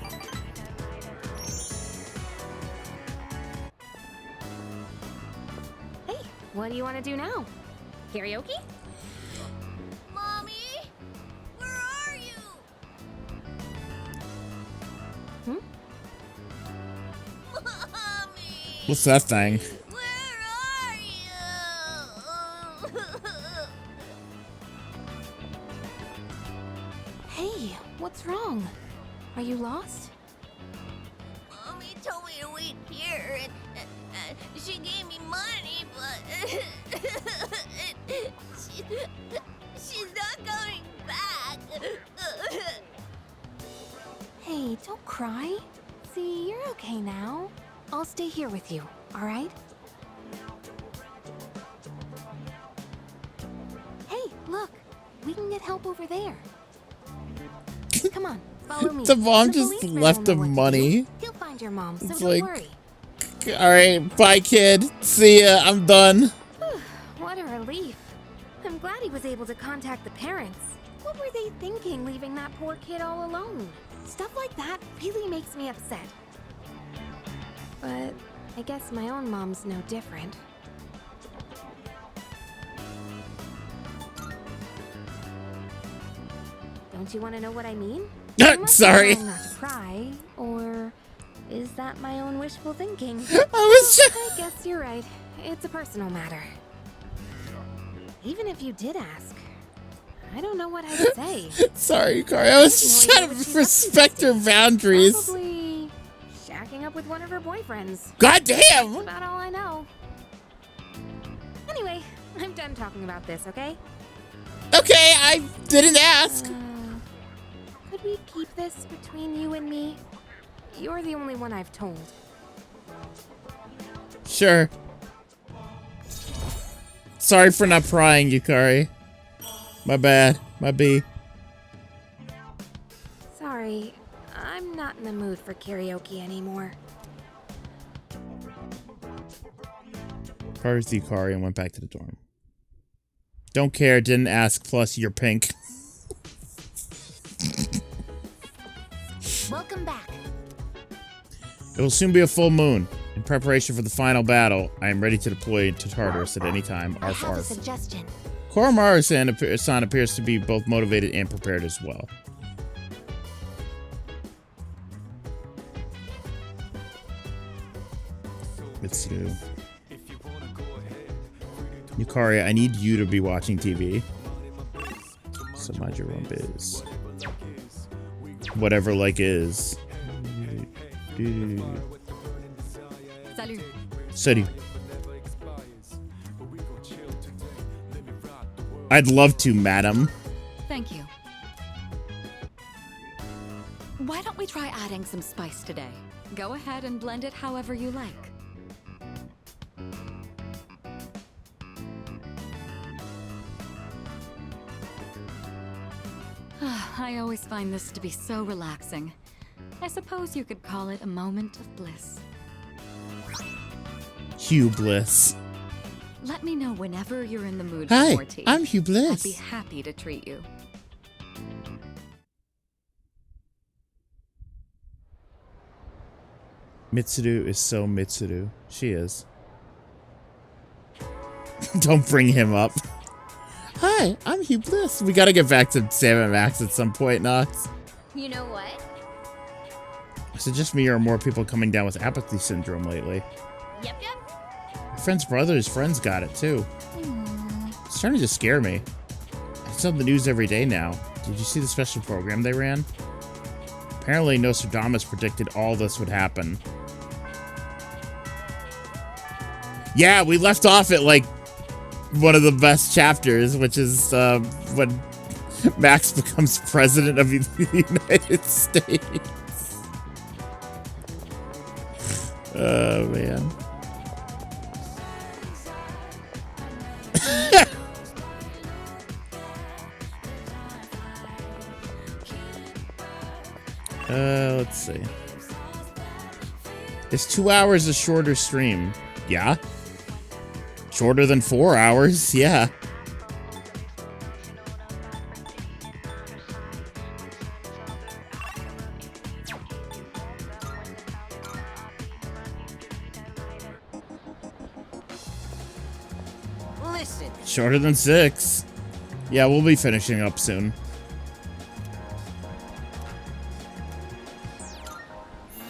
Hey, what do you want to do now? Karaoke? Mommy? Where are you? Hmm? What's that thing? Hey, what's wrong? Are you lost? Mommy told me to wait here, and she gave me money, but she's not coming back. Hey, don't cry. See, you're okay now. I'll stay here with you, all right? Hey, look. We can get help over there. Come on, follow me. The mom The just policeman left will know him what to money. do. He'll find your mom, so It's don't like- worry. Alright, bye kid. See ya, I'm done. What a relief. I'm glad he was able to contact the parents. What were they thinking, leaving that poor kid all alone? Stuff like that really makes me upset. But I guess my own mom's no different. Don't you want to know what I mean? You must be Sorry. trying not to cry, or is that my own wishful thinking? I guess you're right. It's a personal matter. Even if you did ask, I don't know what I'd say. Sorry, Yukari. I was just trying to respect her boundaries. Probably shacking up with one of her boyfriends. God damn! That's about all I know. Anyway, I'm done talking about this, okay? Okay, I didn't ask. Could we keep this between you and me? You're the only one I've told. Sure. Sorry for not prying, Yukari. My bad. My B. Sorry, I'm not in the mood for karaoke anymore. Parted with Yukari and went back to the dorm. Don't care, didn't ask, plus you're pink. Welcome back. It will soon be a full moon. In preparation for the final battle, I am ready to deploy to Tartarus at any time. I Arf have a arf. suggestion. Koromaru-san appears to be both motivated and prepared as well. It's you. Yukari, I need you to be watching TV. So mind your own biz. Whatever like is. Salut. Salut. I'd love to, madam. Thank you. Why don't we try adding some spice today? Go ahead and blend it however you like. I always find this to be so relaxing. I suppose you could call it a moment of bliss. Hugh Bliss. Let me know whenever you're in the mood Hi, for more tea. I'm Hugh Bliss. I'd be happy to treat you. Mitsuru is so Mitsuru. She is. Don't bring him up. Hi, I'm Hugh Bliss. We gotta get back to Sam and Max at some point, Nox. You know what? Is it just me or are more people coming down with apathy syndrome lately? Yep. My friend's brother's friends got it too. It's starting to scare me. It's on the news every day now. Did you see the special program they ran? Apparently Nostradamus predicted all this would happen. Yeah, we left off at like one of the best chapters, which is when Max becomes president of the United States. Oh, man. Let's see. It's 2 hours a shorter stream. Yeah. Shorter than 4 hours. Yeah. Listen. Shorter than 6. Yeah, we'll be finishing up soon.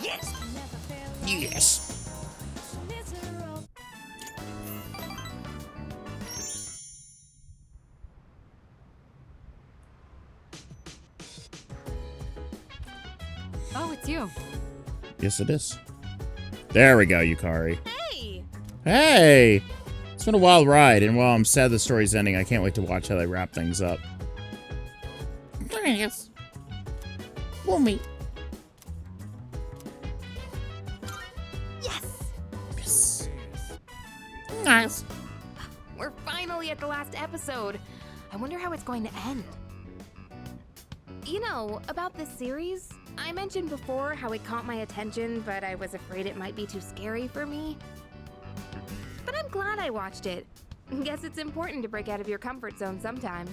Yes. Yes. Oh, it's you. Yes, it is. There we go, Yukari. Hey! Hey! It's been a wild ride, and while I'm sad the story's ending, I can't wait to watch how they wrap things up. Yes. Woomy. Yes! Yes. Nice. We're finally at the last episode. I wonder how it's going to end. You know, about this series, I mentioned before how it caught my attention, but I was afraid it might be too scary for me. But I'm glad I watched it. Guess it's important to break out of your comfort zone sometimes.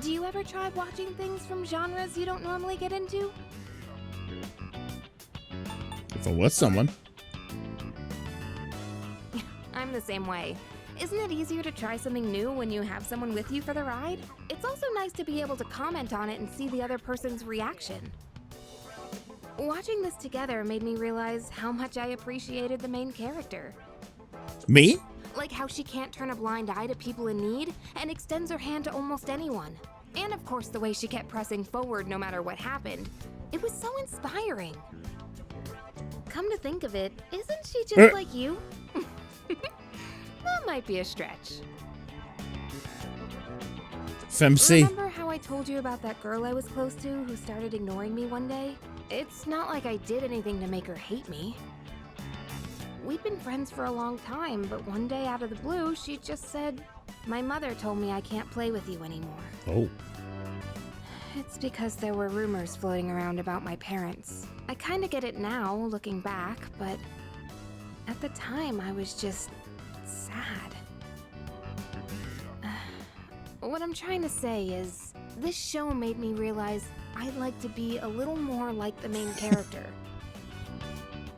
Do you ever try watching things from genres you don't normally get into? If I was someone. I'm the same way. Isn't it easier to try something new when you have someone with you for the ride? It's also nice to be able to comment on it and see the other person's reaction. Watching this together made me realize how much I appreciated the main character. Me? Like how she can't turn a blind eye to people in need and extends her hand to almost anyone. And of course the way she kept pressing forward no matter what happened. It was so inspiring. Come to think of it, isn't she just like you? That might be a stretch. Femc. Remember how I told you about that girl I was close to who started ignoring me one day? It's not like I did anything to make her hate me. We'd been friends for a long time, but one day out of the blue, she just said, "My mother told me I can't play with you anymore." Oh. It's because there were rumors floating around about my parents. I kinda get it now, looking back, but at the time I was just sad. What I'm trying to say is, this show made me realize I'd like to be a little more like the main character.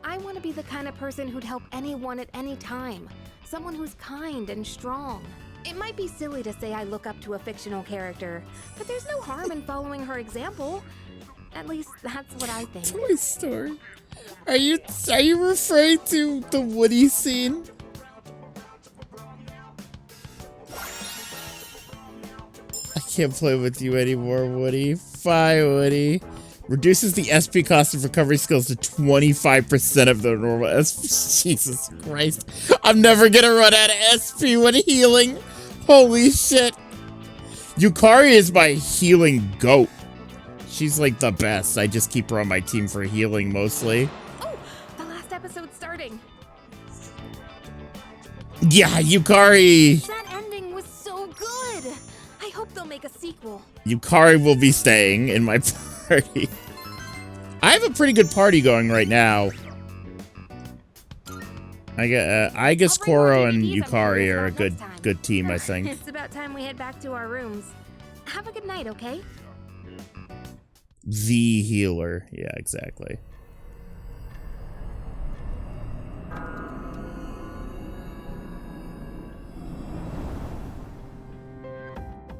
I want to be the kind of person who'd help anyone at any time. Someone who's kind and strong. It might be silly to say I look up to a fictional character, but there's no harm in following her example. At least that's what I think. Toy Story. Are you referring to the Woody scene? I can't play with you anymore, Woody. Bye, Woody. Reduces the SP cost of recovery skills to 25% of their normal SP. Jesus Christ. I'm never gonna run out of SP when healing. Holy shit. Yukari is my healing goat. She's like the best. I just keep her on my team for healing mostly. Oh, the last episode's starting. Yeah, Yukari. That ending was so good. I hope they'll make a sequel. Yukari will be staying in my party. I have a pretty good party going right now. I guess Koro and Yukari are a good team, I think. It's about time we head back to our rooms. Have a good night, okay? The healer. Yeah, exactly.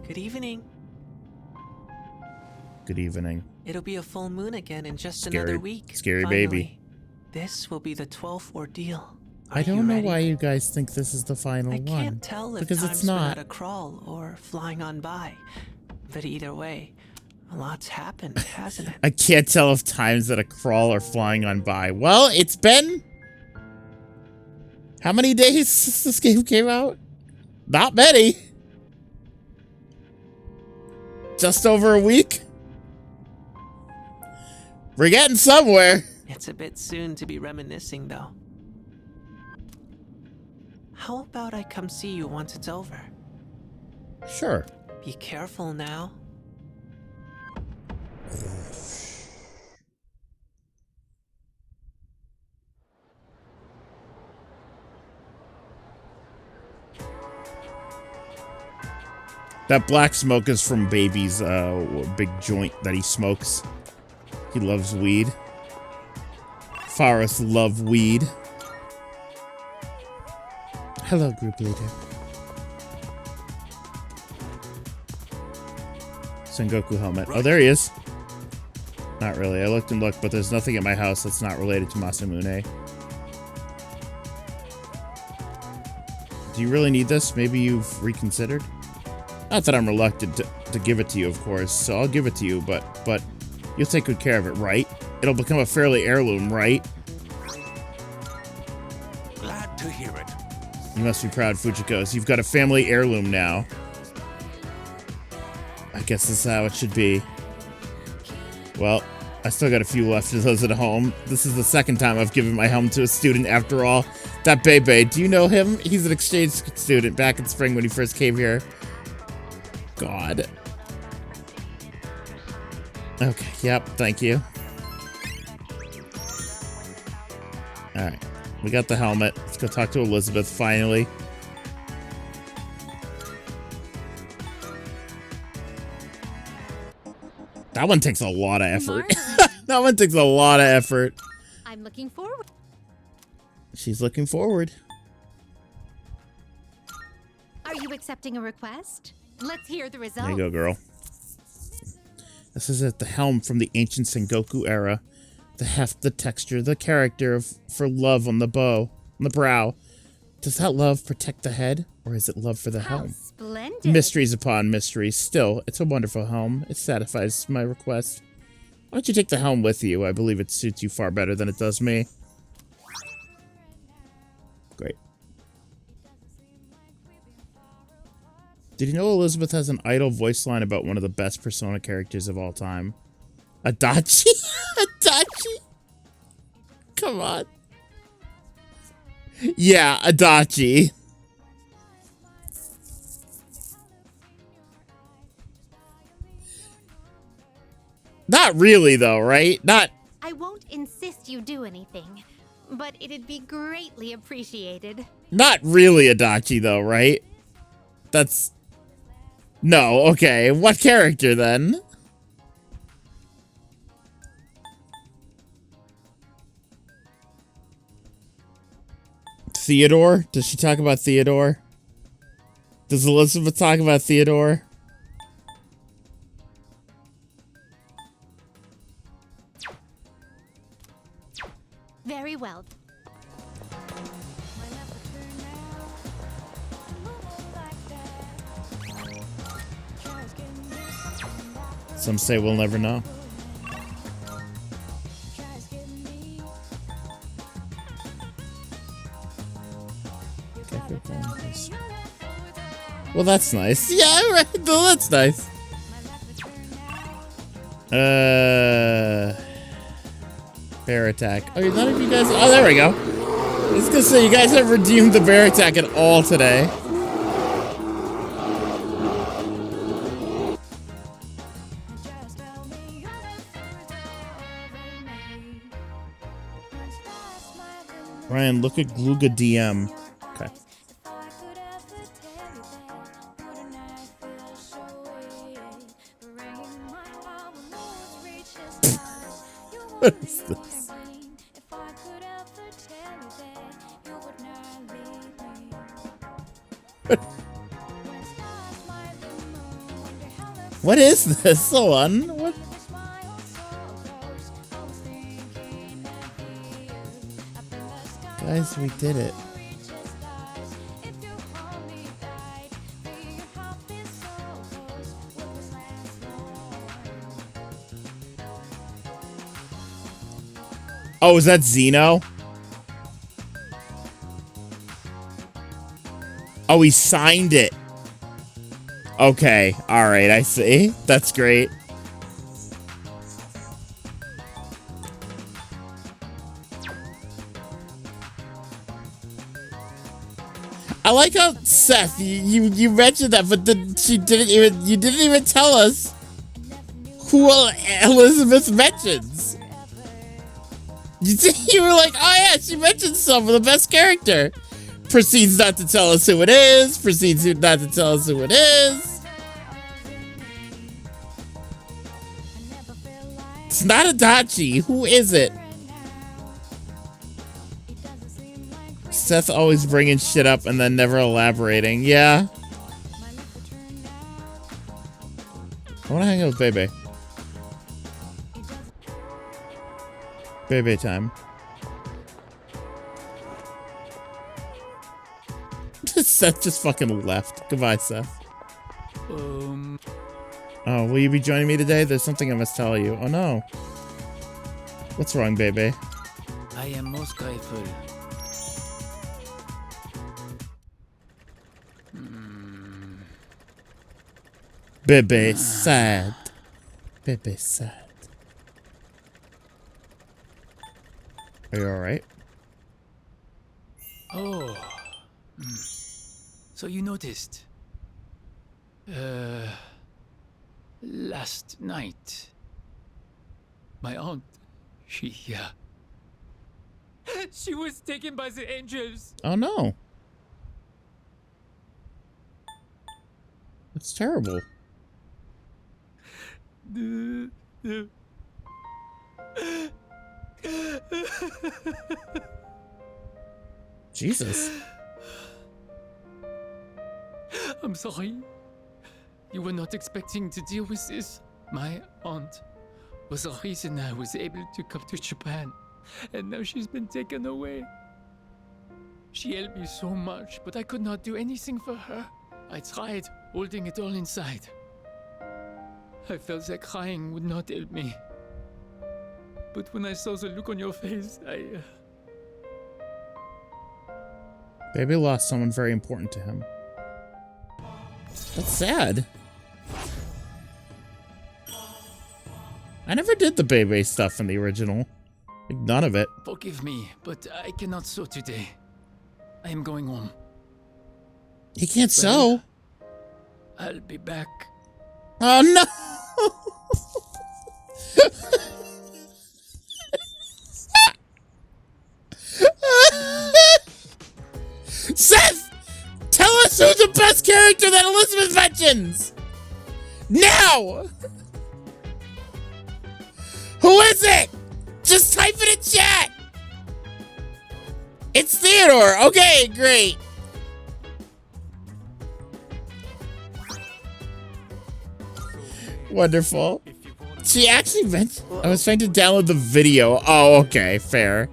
Good evening. Good evening. It'll be a full moon again in just Scary- another week. scary finally. baby. This will be the 12th ordeal. I don't know why you guys think this is the final one. Can't tell if because time's it's been not. at a crawl or flying on by. But either way, a lot's happened, hasn't it? I can't tell if time's at a crawl or flying on by. Well, it's been... How many days since this game came out? Not many. Just over a week. We're getting somewhere. It's a bit soon to be reminiscing, though. How about I come see you once it's over? Sure. Be careful now. That black smoke is from Baby's big joint that he smokes. He loves weed. Faris love weed. Hello, group leader. Sengoku helmet. Oh, there he is. Not really. I looked and looked, but there's nothing at my house that's not related to Masamune. Do you really need this? Maybe you've reconsidered? Not that I'm reluctant to give it to you, of course, so I'll give it to you, but you'll take good care of it, right? It'll become a fairly heirloom, right? Glad to hear it. You must be proud, Fujiko. You've got a family heirloom now. I guess that's how it should be. Well, I still got a few left of those at home. This is the second time I've given my helm to a student after all. That Bebe, do you know him? He's an exchange student back in spring when he first came here. God. Okay, yep, thank you. Alright, we got the helmet. Let's go talk to Elizabeth finally. That one takes a lot of effort. That one takes a lot of effort. I'm looking forward. She's looking forward. Are you accepting a request? Let's hear the results. There you go, girl. This is at the helm from the ancient Sengoku era. The heft, the texture, the character for love on the bow, on the brow. Does that love protect the head, or is it love for the helm? Splendid. Mysteries upon mysteries. Still, it's a wonderful helm. It satisfies my request. Why don't you take the helm with you? I believe it suits you far better than it does me. Great. Did you know Elizabeth has an idle voice line about one of the best Persona characters of all time? Adachi? Adachi? Come on. Yeah, Adachi. Not really, though, right? Not... I won't insist you do anything, but it'd be greatly appreciated. Not really Adachi, though, right? That's... No, okay. What character, then? Theodore? Does she talk about Theodore? Does Elizabeth talk about Theodore? Very well. Some say we'll never know. Well, that's nice. Yeah, right. Well, that's nice. Bear attack. Oh, none of you guys. Oh, there we go. I was gonna say, you guys have redeemed the bear attack at all today. Ryan, look at Gluga DM. Okay. What is this? What is this one? What? Guys, we did it. Oh, is that Xeno? Oh, he signed it. Okay, alright, I see. That's great. I like how Seth, you mentioned that, but then you didn't even tell us who Elizabeth mentions. You were like, oh yeah, she mentioned some of the best character. Proceeds not to tell us who it is. Proceeds not to tell us who it is. It's not Adachi. Who is it? Seth always bringing shit up and then never elaborating. Yeah. I want to hang out with Bebe. Bebe time. Seth just fucking left. Goodbye, Seth. Oh, will you be joining me today? There's something I must tell you. Oh no. What's wrong, Bebe? I am most grateful. Bebe sad. Bebe sad. Are you alright? Oh. So you noticed. Last night. My aunt, she was taken by the angels. Oh no. That's terrible. Jesus. I'm sorry. You were not expecting to deal with this. My aunt was the reason I was able to come to Japan. And now she's been taken away. She helped me so much, but I could not do anything for her. I tried holding it all inside. I felt that crying would not help me. But when I saw the look on your face, Baby lost someone very important to him. That's sad. I never did the Bebe stuff in the original. Like, none of it. Forgive me, but I cannot sew today. I am going home. He can't sew. I'll be back. Oh no! Seth! Tell us who's the best character that Elizabeth mentions! Now! Who is it? Just type it in chat! It's Theodore! Okay, great. Wonderful. She actually mentioned... I was trying to download the video. Oh, okay, fair.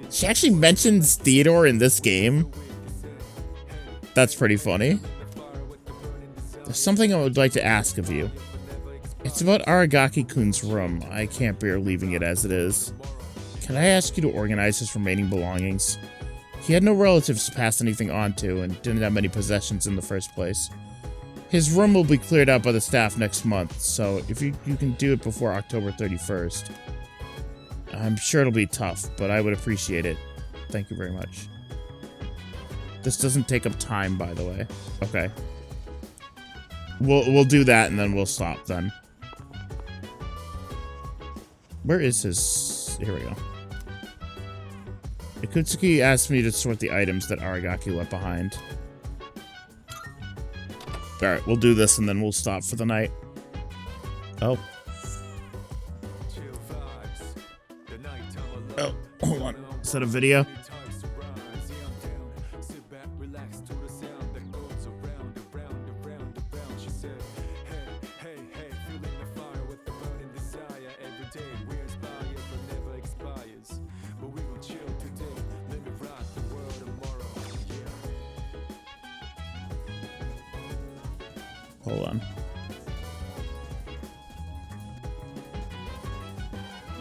She actually mentions Theodore in this game. That's pretty funny. There's something I would like to ask of you. It's about Aragaki-kun's room. I can't bear leaving it as it is. Can I ask you to organize his remaining belongings? He had no relatives to pass anything on to and didn't have many possessions in the first place. His room will be cleared out by the staff next month, so if you can do it before October 31st. I'm sure it'll be tough, but I would appreciate it. Thank you very much. This doesn't take up time, by the way. Okay. We'll do that and then we'll stop then. Where is his... Here we go. Ikutsuki asked me to sort the items that Aragaki left behind. Alright, we'll do this and then we'll stop for the night. Oh. Oh, hold on. Is that a video? Hold on.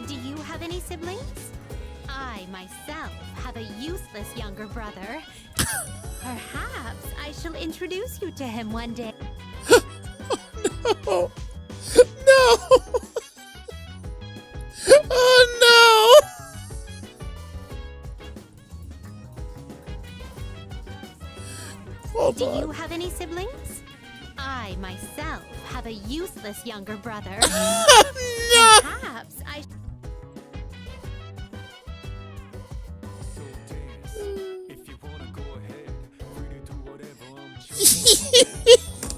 Do you have any siblings? I, myself, have a useless younger brother. Perhaps I shall introduce you to him one day. No! No! Oh no! Hold Do on. you have any siblings? I, myself, have a useless younger brother. No! Perhaps I...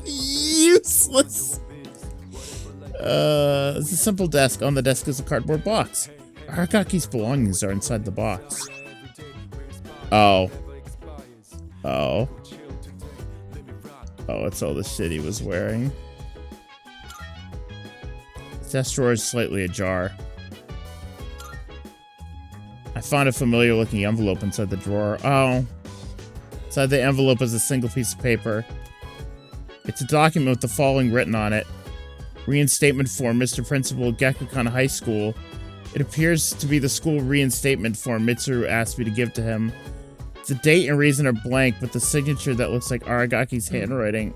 Useless. It's a simple desk. On the desk is a cardboard box. Aragaki's belongings are inside the box. Oh. Oh. Oh, it's all the shit he was wearing. The desk drawer is slightly ajar. I found a familiar looking envelope inside the drawer. Oh. Inside the envelope is a single piece of paper. It's a document with the following written on it. Reinstatement form, Mr. Principal, Gakukan High School. It appears to be the school reinstatement form Mitsuru asked me to give to him. The date and reason are blank, but the signature that looks like Aragaki's handwriting.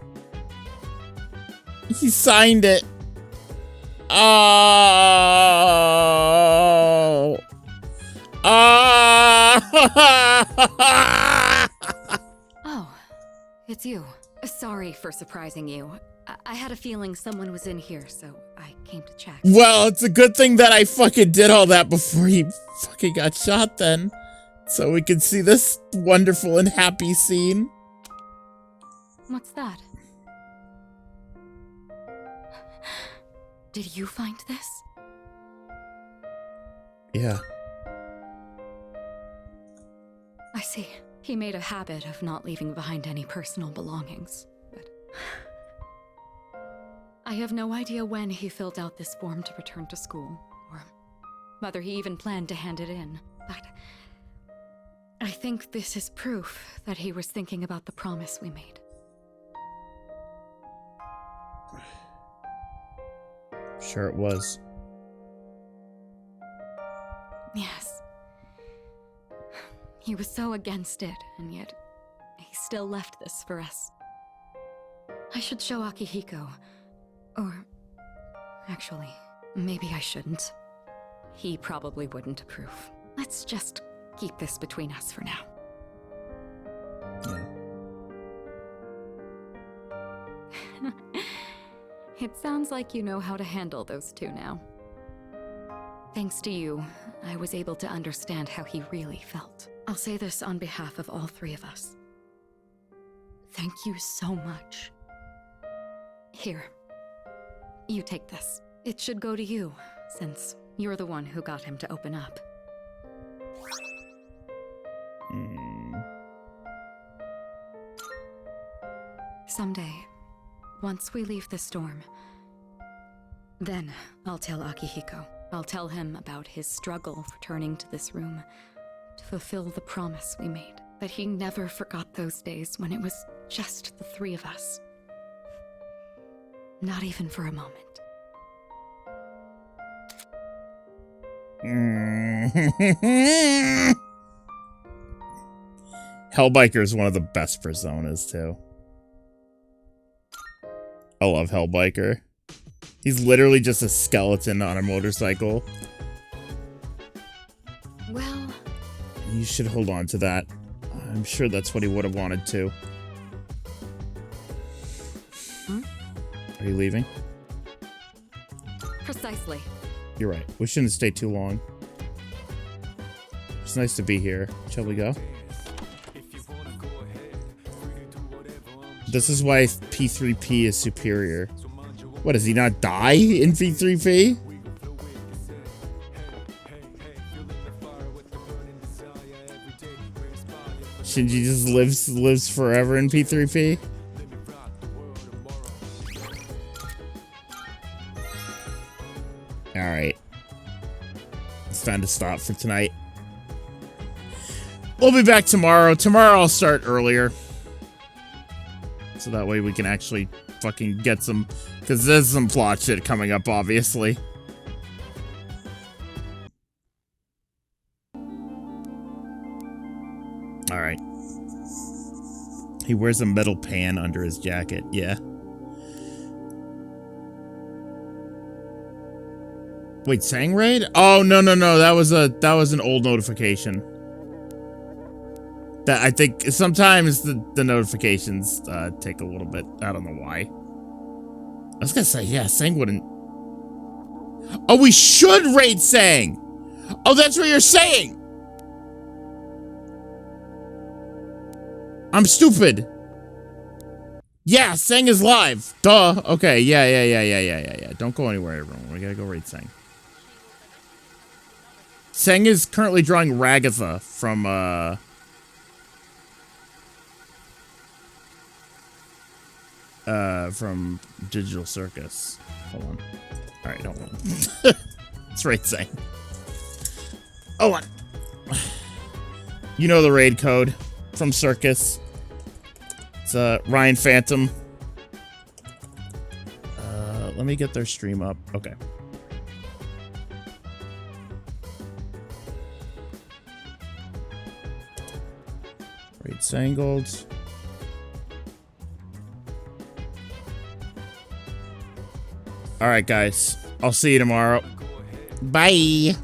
He signed it. Oh. Oh, it's you. Sorry for surprising you. I had a feeling someone was in here, so I came to check. Well, it's a good thing that I fucking did all that before he fucking got shot then. So we can see this wonderful and happy scene. What's that? Did you find this? Yeah. I see. He made a habit of not leaving behind any personal belongings, but... I have no idea when he filled out this form to return to school, or whether he even planned to hand it in, but... I think this is proof that he was thinking about the promise we made. Sure it was. Yes. He was so against it, and yet he still left this for us. I should show Akihiko. Or... actually, maybe I shouldn't. He probably wouldn't approve. Let's just keep this between us for now. It sounds like you know how to handle those two now. Thanks to you, I was able to understand how he really felt. I'll say this on behalf of all three of us. Thank you so much. Here. You take this. It should go to you, since you're the one who got him to open up. Someday, once we leave the storm, then I'll tell Akihiko. I'll tell him about his struggle returning to this room to fulfill the promise we made. That he never forgot those days when it was just the three of us. Not even for a moment. Hellbiker is one of the best personas, too. I love Hellbiker. He's literally just a skeleton on a motorcycle. Well, You should hold on to that. I'm sure that's what he would have wanted to. Are you leaving? precisely. You're right. We shouldn't stay too long. It's nice to be here. Shall we go? This is why P3P is superior. What, does he not die in P3P? Shinji just lives forever in P3P? Alright. It's time to stop for tonight. We'll be back tomorrow. Tomorrow I'll start earlier. So that way we can actually fucking get some... Because there's some plot shit coming up, obviously. Alright. He wears a metal pan under his jacket. Yeah. Wait, Sang Raid? Oh, no. That was an old notification. That I think sometimes the notifications take a little bit. I don't know why. I was gonna say, yeah, Sang wouldn't. Oh, we should raid Sang! Oh, that's what you're saying! I'm stupid. Yeah, Sang is live. Duh. Okay, yeah. Don't go anywhere, everyone. We gotta go raid Sang. Sang is currently drawing Ragatha from Digital Circus. Hold on. Alright, hold on. Let's raid Sang. Hold on. You know the raid code from Circus. It's Ryan Phantom. Let me get their stream up. Okay. Raid Sangold. Alright, guys. I'll see you tomorrow. Bye.